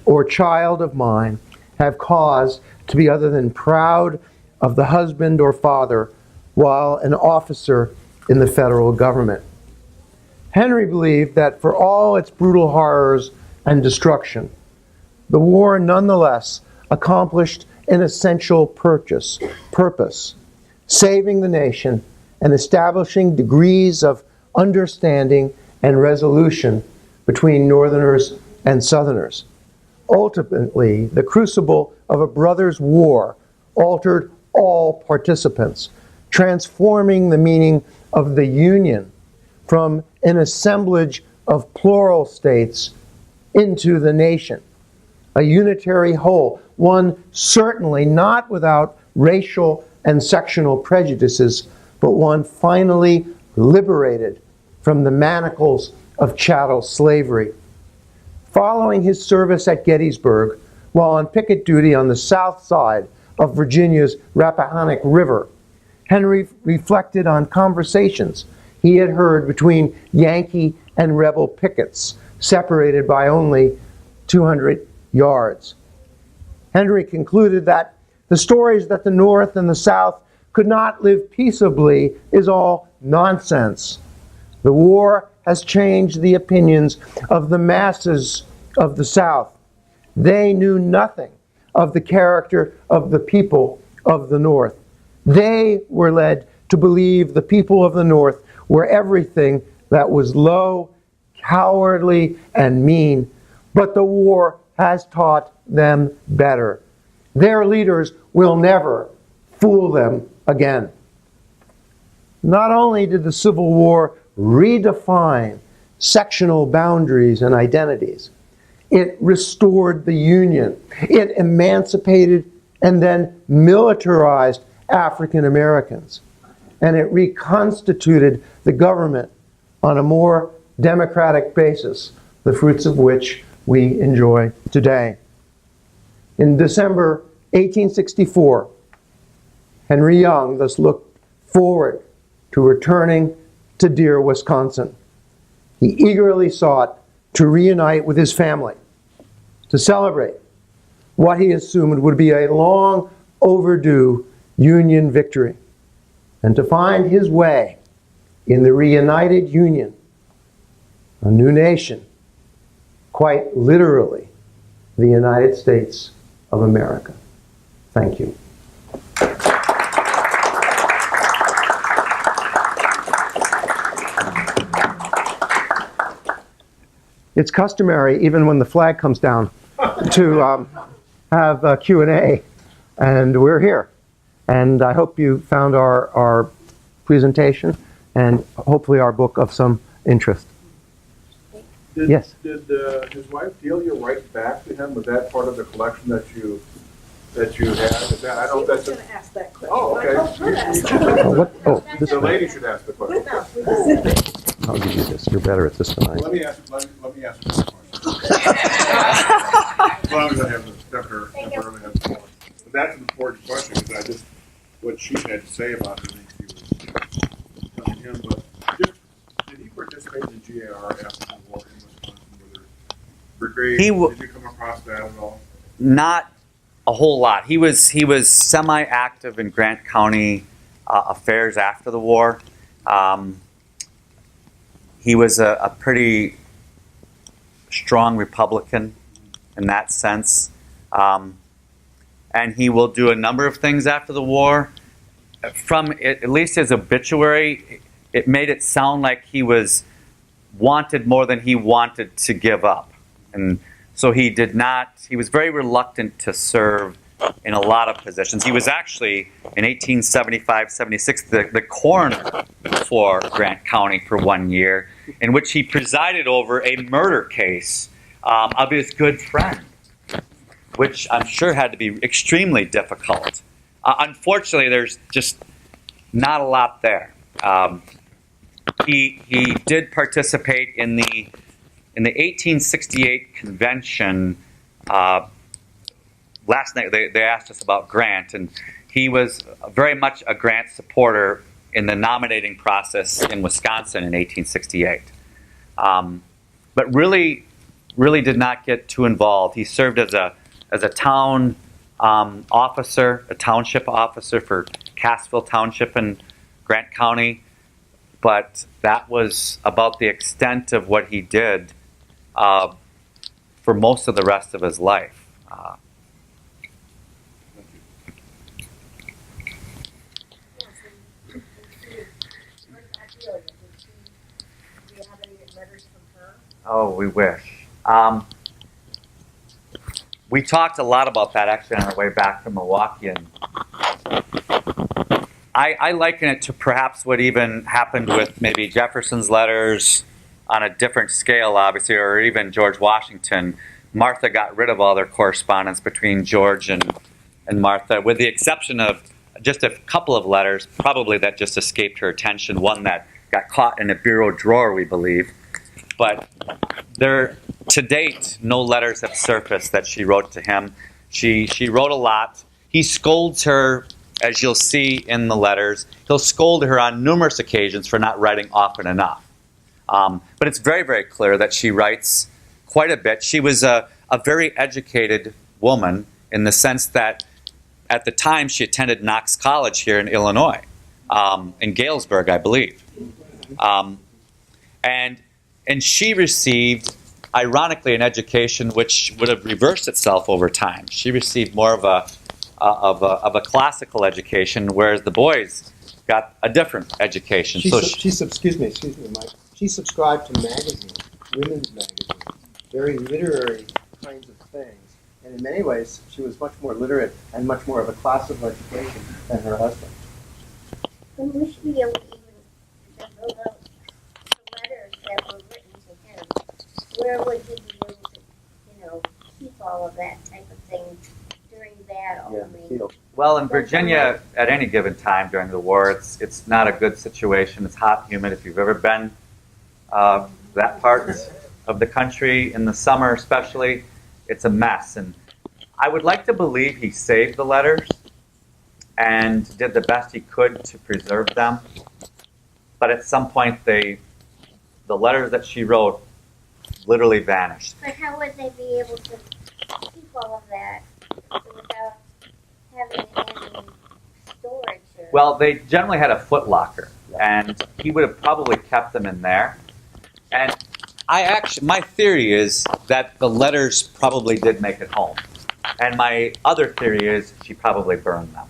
or child of mine have cause to be other than proud of the husband or father while an officer in the federal government. Henry believed that for all its brutal horrors and destruction, the war nonetheless accomplished an essential purpose, saving the nation and establishing degrees of understanding and resolution between Northerners and Southerners. Ultimately, the crucible of a brother's war altered all participants, transforming the meaning of the Union from an assemblage of plural states into the nation, a unitary whole, one certainly not without racial and sectional prejudices, but one finally liberated from the manacles of chattel slavery. Following his service at Gettysburg, while on picket duty on the south side of Virginia's Rappahannock River, Henry reflected on conversations he had heard between Yankee and rebel pickets, separated by only 200 yards. Henry concluded that the stories that the North and the South could not live peaceably is all nonsense. The war has changed the opinions of the masses of the South. They knew nothing of the character of the people of the North. They were led to believe the people of the North were everything that was low, cowardly, and mean. But the war has taught them better. Their leaders will never fool them again. Not only did the Civil War redefine sectional boundaries and identities, it restored the Union. It emancipated and then militarized African Americans. And it reconstituted the government on a more democratic basis, the fruits of which we enjoy today. In December 1864, Henry Young thus looked forward to returning to dear Wisconsin. He eagerly sought to reunite with his family, to celebrate what he assumed would be a long overdue Union victory, and to find his way in the reunited Union, a new nation, quite literally the United States of America. Thank you. It's customary, even when the flag comes down, to have a Q&A, and we're here. And I hope you found our presentation and hopefully our book of some interest. Yes? Did his wife Delia write back to him? Was that part of the collection that you had? Is that, I don't know if that's going to ask that question. Oh, okay. I told her to ask that question. This the way. lady should ask the question. No, I'll give you this. You're better at this than I am. Let me ask this question. As long as I have the temporarily have the floor. But that's an important question because what she had to say about it, I think she was telling him. But just, did he participate in the GAR after the war in Wisconsin? Whether brigade, did you come across that at all? Not a whole lot. He was semi-active in Grant County affairs after the war. He was a pretty strong Republican in that sense. And he will do a number of things after the war. From at least his obituary, it made it sound like he was wanted more than he wanted to give up. And so he was very reluctant to serve in a lot of positions. He was actually, in 1875-76, the coroner for Grant County for 1 year, in which he presided over a murder case of his good friend, which I'm sure had to be extremely difficult. Unfortunately, there's just not a lot there. He did participate in the 1868 convention. Last night they asked us about Grant, and he was very much a Grant supporter in the nominating process in Wisconsin in 1868. But really did not get too involved. He served as a town officer, a township officer for Cassville Township in Grant County, but that was about the extent of what he did for most of the rest of his life. Oh, we wish. We talked a lot about that actually on our way back from Milwaukee, and I liken it to perhaps what even happened with maybe Jefferson's letters on a different scale, obviously, or even George Washington. Martha got rid of all their correspondence between George and Martha, with the exception of just a couple of letters, probably that just escaped her attention, one that got caught in a bureau drawer, we believe. But there, to date, no letters have surfaced that she wrote to him. She wrote a lot. He scolds her, as you'll see in the letters. He'll scold her on numerous occasions for not writing often enough. But it's very, very clear that she writes quite a bit. She was a very educated woman in the sense that at the time, she attended Knox College here in Illinois, in Galesburg, I believe. And she received, ironically, an education which would have reversed itself over time. She received more of a classical education, whereas the boys got a different education. Excuse me, Mike. She subscribed to magazines, women's magazines, very literary kinds of things. And in many ways, she was much more literate and much more of a classical education than her husband. And we should be able to even, the letters that were written to him, where would he be able to, keep all of that type of thing during that only? Well, in Virginia, at any given time during the war, it's not a good situation. It's hot, humid. If you've ever been that part of the country in the summer especially, it's a mess. And I would like to believe he saved the letters and did the best he could to preserve them. But at some point, the letters that she wrote literally vanished. But how would they be able to keep all of that without having any storage? Well, they generally had a foot locker, and he would have probably kept them in there. And my theory is that the letters probably did make it home. And my other theory is she probably burned them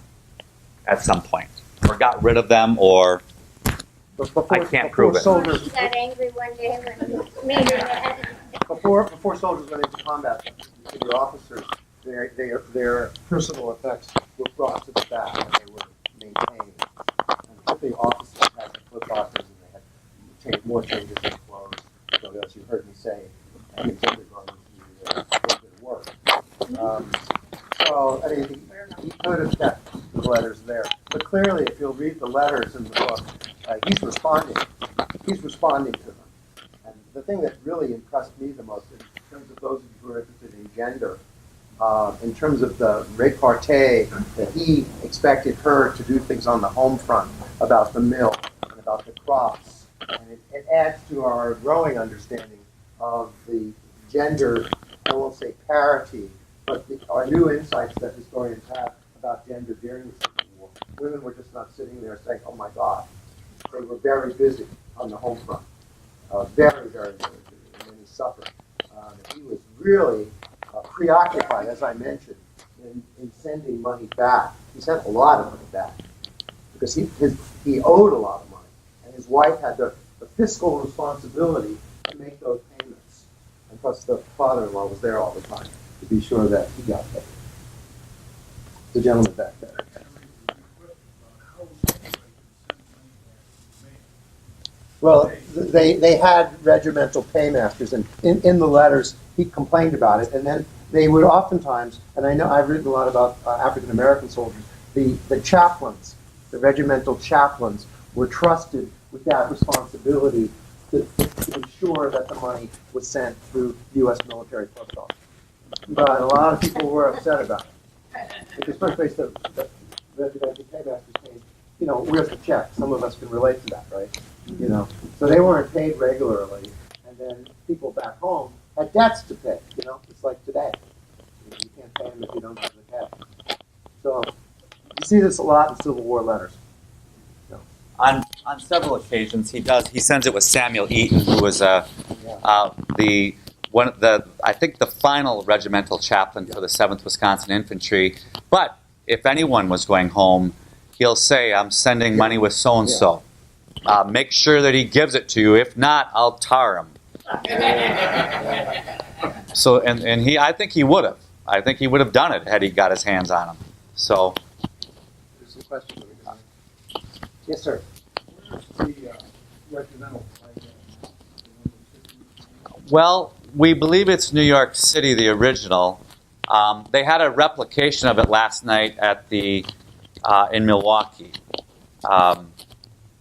at some point, or got rid of them, or I can't prove it. Soldiers, He got angry one day when he made it. before soldiers went into combat, the officers, their personal effects were brought to the back and they were maintained. And the officers had the foot lockers and they had more changes in clothes. So as you heard me say, and the undergarments needed a little bit of work. So, I mean, he could have kept the letters there. But clearly, if you'll read the letters in the book, he's responding. He's responding to them. And the thing that really impressed me the most, in terms of those of you who are interested in gender, in terms of the repartee that he expected her to do things on the home front about the mill and about the crops. And it adds to our growing understanding of the gender, I won't say parity, but our new insights that historians have about gender during the Civil War. Women were just not sitting there saying, oh my God. They were very busy on the home front. Very, very, very busy. And he suffered. He was really preoccupied, as I mentioned, in sending money back. He sent a lot of money back because he owed a lot of money. And his wife had the fiscal responsibility to make those payments. And plus the father-in-law was there all the time to be sure that he got paid. The gentleman back there. Well, they had regimental paymasters, and in the letters he complained about it, and then they would oftentimes, and I know I've written a lot about African American soldiers, the chaplains, the regimental chaplains were trusted with that responsibility to ensure that the money was sent through U.S. military post office. But a lot of people were upset about it. Because first base, the regimental paymasters came, where's the check? Some of us can relate to that, right? So they weren't paid regularly, and then people back home had debts to pay. It's like today. You can't pay them if you don't have the cash. So you see this a lot in Civil War letters. On several occasions, he sends it with Samuel Eaton, who was I think the final regimental chaplain for the 7th Wisconsin Infantry. But if anyone was going home, he'll say, I'm sending money with so-and-so. Make sure that he gives it to you. If not, I'll tar him. So, and I think he would have. I think he would have done it had he got his hands on him. So. There's some questions. Yes, sir. Well, we believe it's New York City, the original. They had a replication of it last night at in Milwaukee.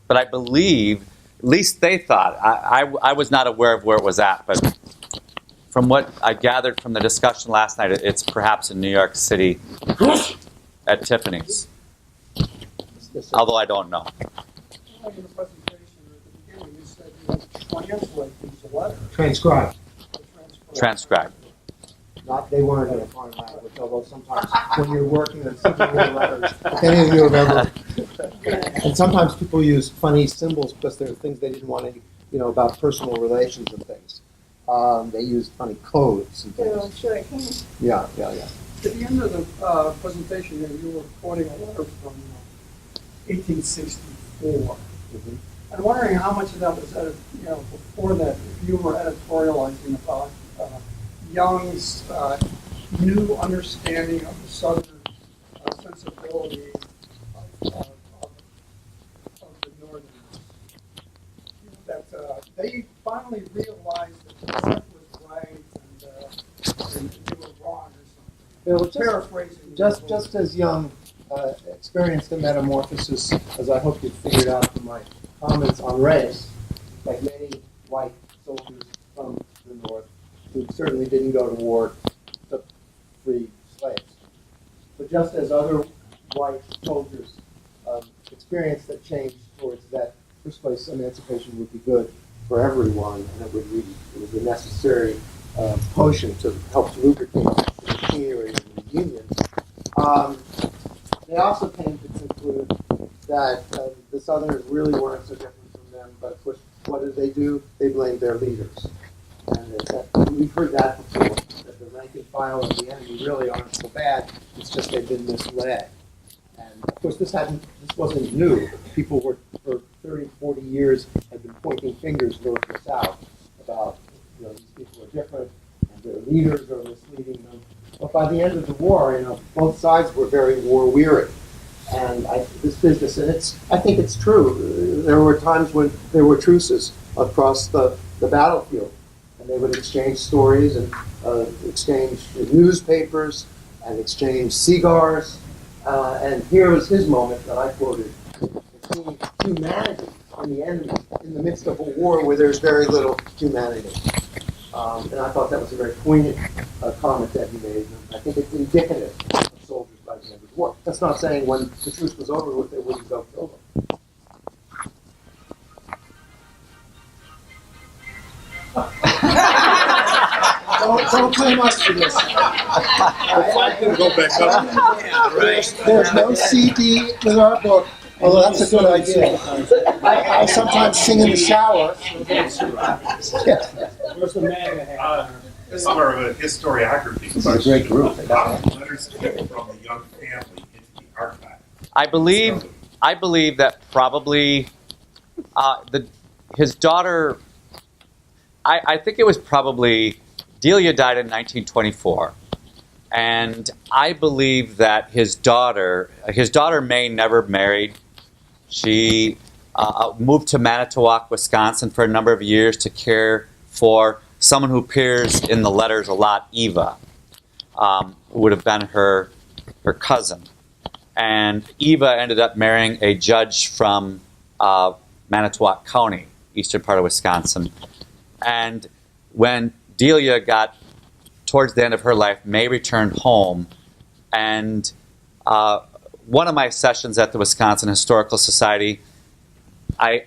But I believe, at least they thought, I was not aware of where it was at, but from what I gathered from the discussion last night, it's perhaps in New York City at Tiffany's. Although I don't know. Transcribe. Transcribe. Not, they weren't in a foreign language, although sometimes when you're working on Civil War letters, if any of you remember, and sometimes people use funny symbols because there are things they didn't want to, about personal relations and things. They used funny codes and They're all things. shorthand. Yeah. At the end of the presentation here, you were quoting a letter from 1864. Mhm. I'm wondering how much of that was, before that, if you were editorializing about Young's new understanding of the Southern sensibility of the Northerners. That they finally realized that the left was right and they were wrong or something. It was Paraphrasing. just as Young experienced a metamorphosis, as I hope you figured out from my comments on race, like many white soldiers from the North, who certainly didn't go to war to free slaves. But just as other white soldiers experienced a change towards that, first place, emancipation would be good for everyone, and it was a necessary potion to help lubricate the machinery of the Union. They also came to conclude that the Southerners really weren't so different from them, but of course, what did they do? They blamed their leaders. And we've heard that before, that the rank and file of the enemy really aren't so bad, it's just they've been misled. And of course, this wasn't new. People were, for 30, 40 years, had been pointing fingers north and south about, these people are different, and their leaders are misleading them. But by the end of the war, both sides were very war weary. And this business, and I think it's true. There were times when there were truces across the battlefield, and they would exchange stories and exchange newspapers and exchange cigars. And here was his moment that I quoted: seeing humanity in the enemy in the midst of a war where there's very little humanity. And I thought that was a very poignant comment that he made. I think it's indicative of soldiers by the end of the war. That's not saying when the truce was over with, they wouldn't go kill them. Don't claim us for this. I can go back up. There's no CD with our book, although that's a good idea. I sometimes sing in the shower. Where's the MAGA hat? This is more of a historiography This is a great group. How did letters get from the Young family into the archive? I believe that probably his daughter. I think it was probably Delia died in 1924, and I believe that his daughter May never married. She moved to Manitowoc, Wisconsin, for a number of years to care for someone who appears in the letters a lot, Eva, who would have been her cousin. And Eva ended up marrying a judge from Manitowoc County, eastern part of Wisconsin. And when Delia got towards the end of her life, May returned home. And one of my sessions at the Wisconsin Historical Society, I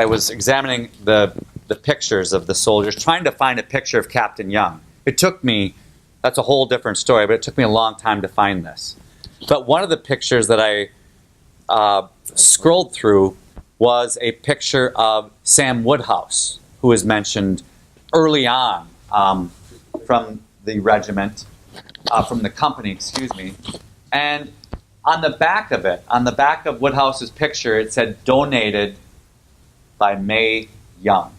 was examining the pictures of the soldiers, trying to find a picture of Captain Young. It took me, that's a whole different story, but it took me a long time to find this. But one of the pictures that I scrolled through was a picture of Sam Woodhouse, who was mentioned early on from the regiment, from the company, excuse me. And on the back of it, on the back of Woodhouse's picture, it said donated by May Young.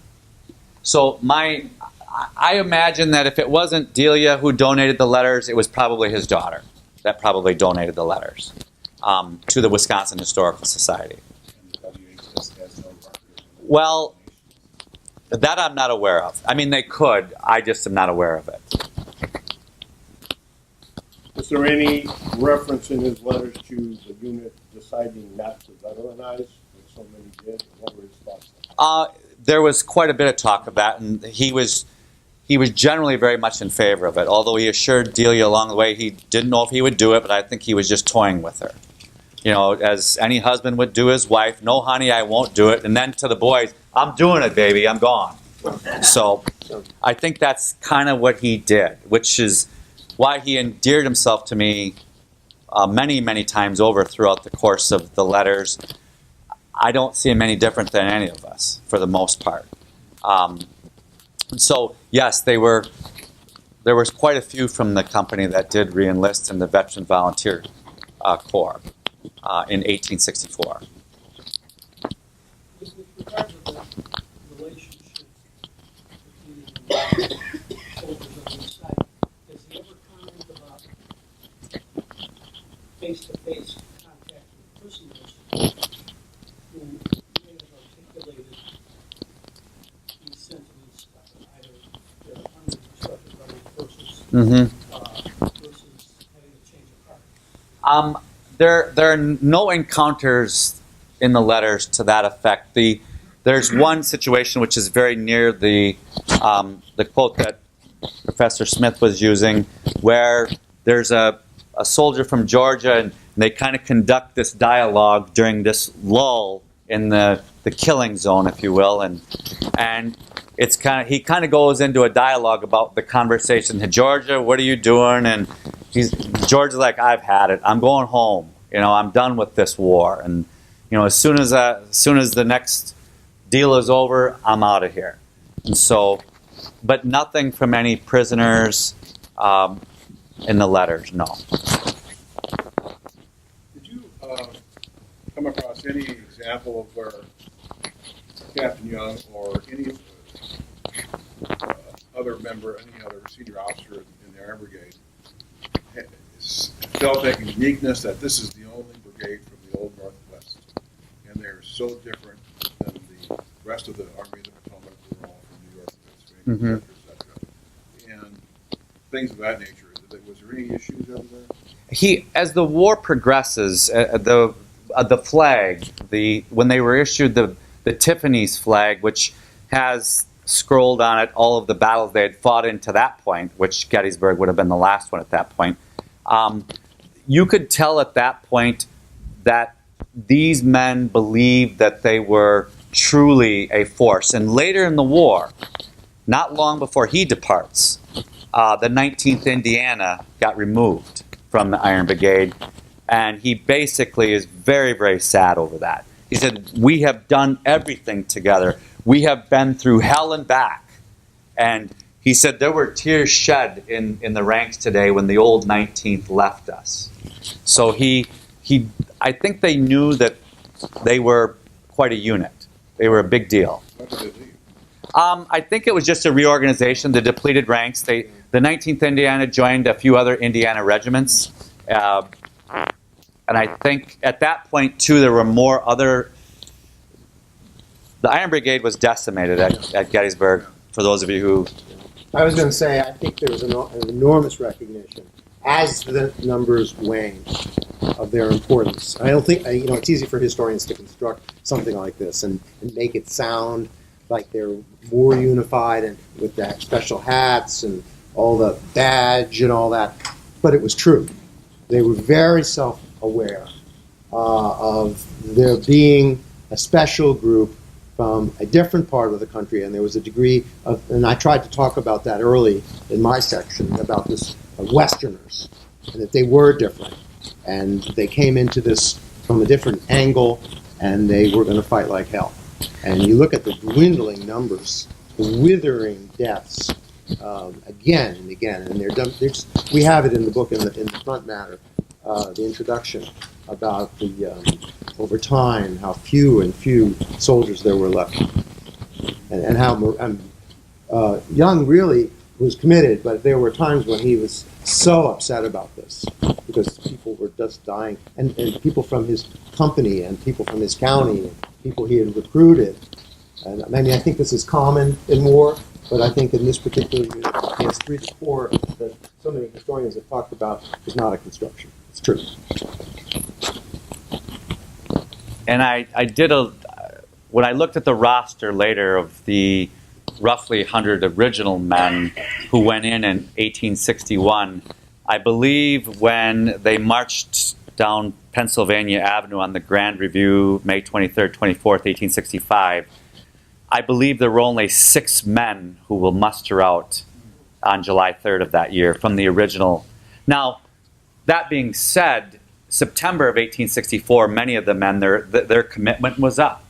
So I imagine that if it wasn't Delia who donated the letters, it was probably his daughter that probably donated the letters to the Wisconsin Historical Society. Well, that I'm not aware of. I mean, they could. I just am not aware of it. Is there any reference in his letters to the unit deciding not to veteranize, as so many did? What were his thoughts? There was quite a bit of talk of that, and he was generally very much in favor of it, although he assured Delia along the way he didn't know if he would do it, but I think he was just toying with her. You know, as any husband would do his wife, no, honey, I won't do it. And then to the boys, I'm doing it, baby, I'm gone. So I think that's kind of what he did, which is why he endeared himself to me many, many times over throughout the course of the letters. I don't see him any different than any of us, for the most part. So, yes, there was quite a few from the company that did re-enlist in the Veteran Volunteer Corps in 1864. With regard to the relationship between the soldiers on each side, does he ever comment about face-to-face contact with prisoners who may have articulated these sentiments, either their unobstructed right versus Mm-hmm. versus having a change of heart? There are no encounters in the letters to that effect. There's one situation which is very near the quote that Professor Smith was using, where there's a soldier from Georgia, and they kind of conduct this dialogue during this lull in the killing zone, if you will, and it's he kind of goes into a dialogue about the conversation. Hey, Georgia, what are you doing? And Georgia's like, I've had it. I'm going home. I'm done with this war. And as soon as the next deal is over, I'm out of here. And so, but nothing from any prisoners in the letters. No. Did you come across any example of where Captain Young or any other member, any other senior officer in the Iron Brigade felt that uniqueness that this is the only brigade from the old Northwest, and they're so different than the rest of the Army of the Potomac, who are all from New York, Pennsylvania, et cetera, and things of that nature? Was there any issues over there? As the war progresses, the flag, when they were issued the Tiffany's flag, which has scrolled on it all of the battles they had fought in to that point, which Gettysburg would have been the last one at that point. You could tell at that point that these men believed that they were truly a force. And later in the war, not long before he departs, the 19th Indiana got removed from the Iron Brigade, and he basically is very, very sad over that. He said, we have done everything together. We have been through hell and back. And he said there were tears shed in the ranks today when the old 19th left us. So I think they knew that they were quite a unit. They were a big deal. When did they leave? I think it was just a reorganization, the depleted ranks. The 19th Indiana joined a few other Indiana regiments. And I think at that point, too, there were more other... The Iron Brigade was decimated at Gettysburg, for those of you who... I was going to say, I think there was an enormous recognition as the numbers waned of their importance. I don't think, it's easy for historians to construct something like this and make it sound like they're more unified and with that special hats and all the badge and all that. But it was true. They were very self-aware of there being a special group from a different part of the country, and there was a degree of, and I tried to talk about that early in my section, about this Westerners, and that they were different, and they came into this from a different angle, and they were going to fight like hell. And you look at the dwindling numbers, the withering deaths, again and again, and we have it in the book in the front matter, the introduction, about the over time how few and few soldiers there were left, and how Young really was committed, but there were times when he was so upset about this because people were just dying, and people from his company and people from his county and people he had recruited. And I mean, I think this is common in war, but I think in this particular unit, he has 3 to 4 that so many historians have talked about is not a construction. It's true. And I did when I looked at the roster later of the roughly 100 original men who went in 1861, I believe when they marched down Pennsylvania Avenue on the Grand Review, May 23rd, 24th, 1865, I believe there were only 6 men who will muster out on July 3rd of that year from the original. Now, that being said, September of 1864, many of the men, their commitment was up.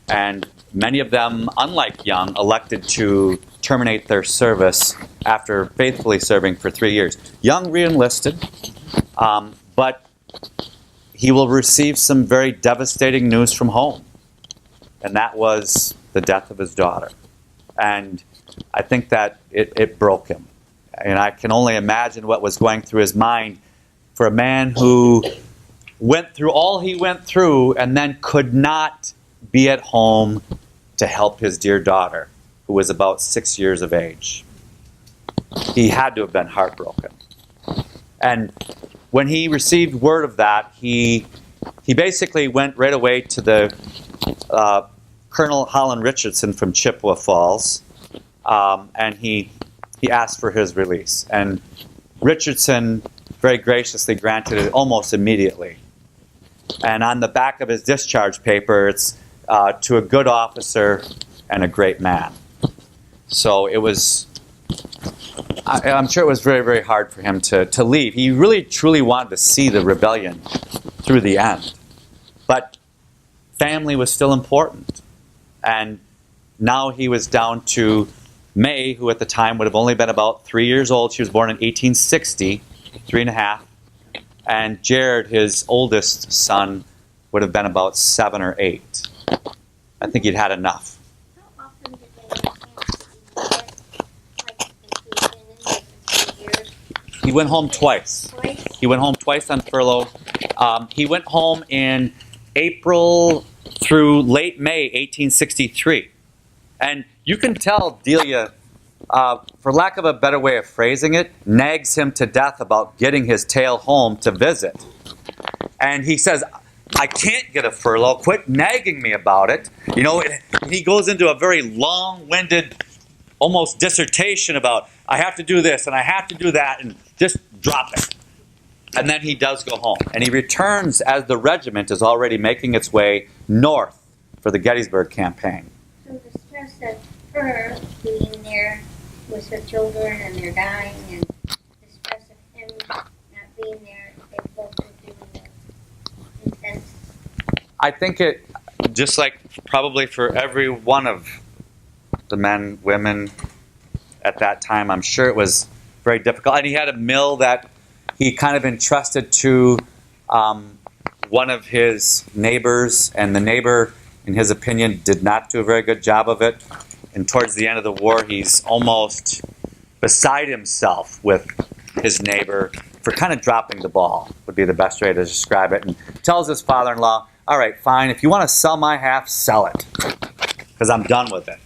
And many of them, unlike Young, elected to terminate their service after faithfully serving for 3 years. Young re-enlisted, but he will receive some very devastating news from home. And that was the death of his daughter. And I think that it broke him. And I can only imagine what was going through his mind for a man who went through all he went through and then could not be at home to help his dear daughter, who was about 6 years of age. He had to have been heartbroken. And when he received word of that, he basically went right away to the Colonel Holland Richardson from Chippewa Falls, and he asked for his release. And Richardson very graciously granted it almost immediately. And on the back of his discharge paper, it's to a good officer and a great man. So it was, I'm sure it was very, very hard for him to leave. He really, truly wanted to see the rebellion through the end. But family was still important. And now he was down to May, who at the time would have only been about 3 years old. She was born in 1860, 3.5. And Jared, his oldest son, would have been about 7 or 8. I think he'd had enough. How often did they have vacation in years? He went home twice. Twice? He went home twice on furlough. He went home in April through late May 1863. And you can tell Delia, for lack of a better way of phrasing it, nags him to death about getting his tail home to visit. And he says, I can't get a furlough. Quit nagging me about it. You know, he goes into a very long-winded, almost dissertation about, I have to do this and I have to do that, and just drop it. And then he does go home. And he returns as the regiment is already making its way north for the Gettysburg campaign. So the stress of her being there with her children and they're dying, and the stress of him not being there, they both were feeling intense. I think it, just like probably for every one of the men, women at that time, I'm sure it was very difficult. And he had a mill that he kind of entrusted to one of his neighbors, and the neighbor, in his opinion, did not do a very good job of it. And towards the end of the war, he's almost beside himself with his neighbor for kind of dropping the ball, would be the best way to describe it. And tells his father-in-law, all right, fine, if you want to sell my half, sell it, because I'm done with it.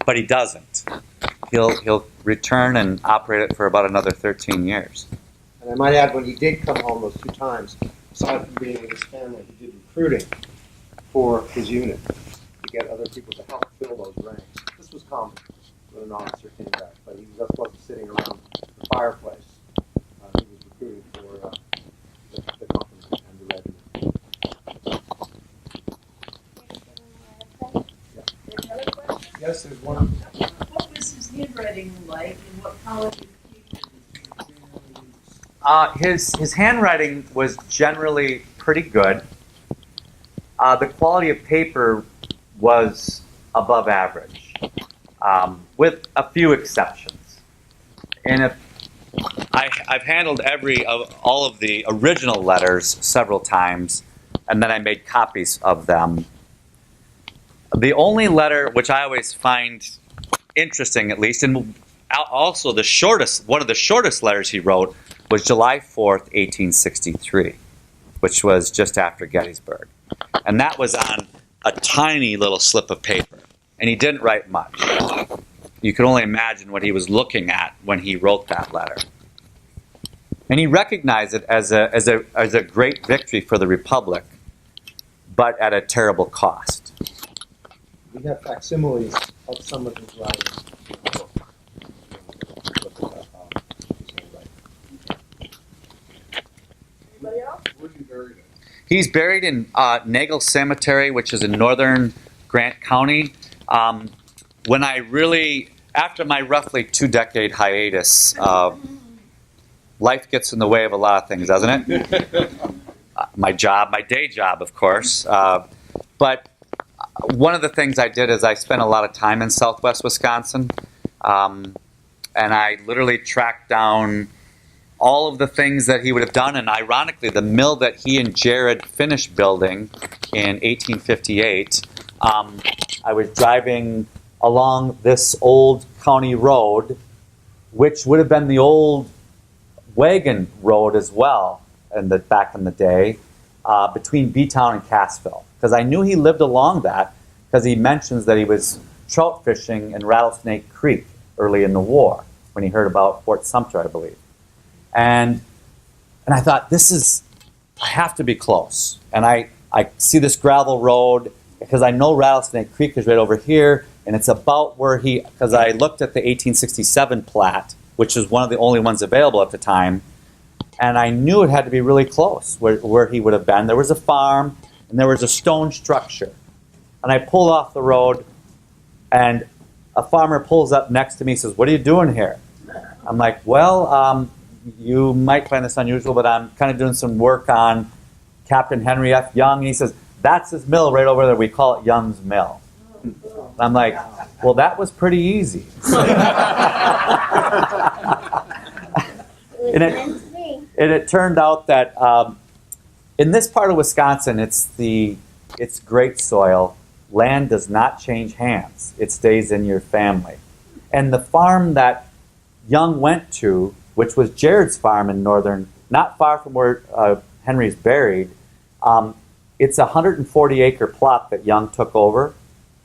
But he doesn't. He'll return and operate it for about another 13 years. And I might add, when he did come home those 2 times, aside from being with his family, he did recruiting for his unit to get other people to help fill those ranks. This was common when an officer came back, but he just wasn't sitting around the fireplace. He was recruiting for the company and the regiment. Another question? Yes, there's one. What was his handwriting like, and what college His handwriting was generally pretty good. The quality of paper was above average, with a few exceptions. And I've handled all of the original letters several times, and then I made copies of them. The only letter which I always find interesting, at least, and also one of the shortest letters he wrote was July 4th, 1863, which was just after Gettysburg. And that was on a tiny little slip of paper. And he didn't write much. You can only imagine what he was looking at when he wrote that letter. And he recognized it as a great victory for the Republic, but at a terrible cost. We have facsimiles of some of his writings. Anybody else? Where's he buried at? He's buried in Nagel Cemetery, which is in northern Grant County. When I really, after my roughly 2-decade hiatus, life gets in the way of a lot of things, doesn't it? My job, my day job, of course. But one of the things I did is I spent a lot of time in Southwest Wisconsin. And I literally tracked down all of the things that he would have done. And ironically, the mill that he and Jared finished building in 1858, I was driving along this old county road, which would have been the old wagon road as well back in the day, between B-Town and Cassville. Because I knew he lived along that, because he mentions that he was trout fishing in Rattlesnake Creek early in the war, when he heard about Fort Sumter, I believe. And I thought, I have to be close. And I see this gravel road, because I know Rattlesnake Creek is right over here, and it's about where because I looked at the 1867 plat, which was one of the only ones available at the time, and I knew it had to be really close where he would have been. There was a farm, and there was a stone structure. And I pulled off the road, and a farmer pulls up next to me and says, "What are you doing here?" I'm like, "Well, you might find this unusual, but I'm kind of doing some work on Captain Henry F. Young." And he says, "That's his mill right over there. We call it Young's Mill." And I'm like, "Well, that was pretty easy." And it turned out that in this part of Wisconsin, it's great soil. Land does not change hands. It stays in your family. And the farm that Young went to, which was Jared's farm in northern, not far from where Henry's buried, it's a 140-acre plot that Young took over.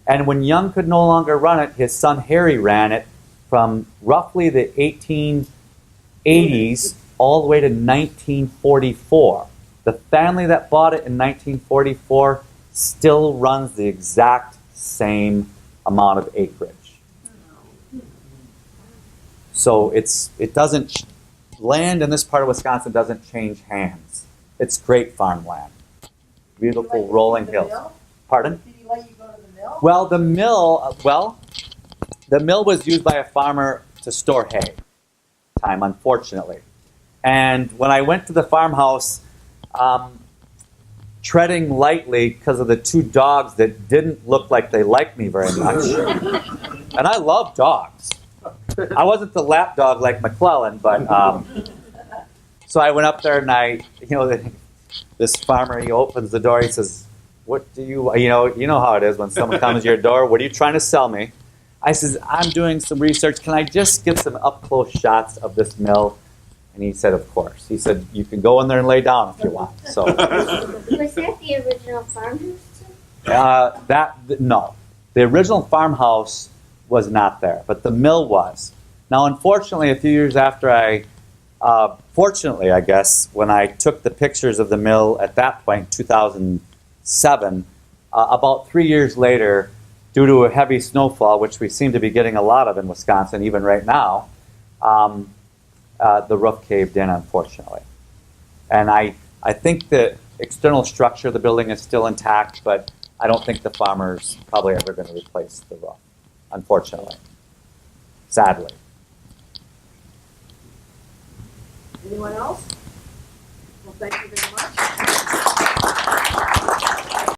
And when Young could no longer run it, his son Harry ran it from roughly the 1880s all the way to 1944. The family that bought it in 1944 still runs the exact same amount of acreage. So land in this part of Wisconsin doesn't change hands. It's great farmland. Beautiful rolling hills. Pardon? Did he let you go to the mill? Well, the mill was used by a farmer to store hay, unfortunately. And when I went to the farmhouse, treading lightly because of the two dogs that didn't look like they liked me very much. And I love dogs. I wasn't the lap dog like McClellan, but so I went up there and this farmer, he opens the door, he says, "What do you know how it is when someone comes to your door, what are you trying to sell me?" I says, "I'm doing some research. Can I just get some up-close shots of this mill?" And he said, "Of course." He said, "You can go in there and lay down if you want." So Was that the original farmhouse? no. The original farmhouse was not there, but the mill was. Now, unfortunately, a few years after fortunately, I guess, when I took the pictures of the mill at that point, 2007, about 3 years later, due to a heavy snowfall, which we seem to be getting a lot of in Wisconsin, even right now, the roof caved in, unfortunately. And I think the external structure of the building is still intact, but I don't think the farmer's probably ever going to replace the roof, unfortunately. Sadly. Anyone else? Well, thank you very much.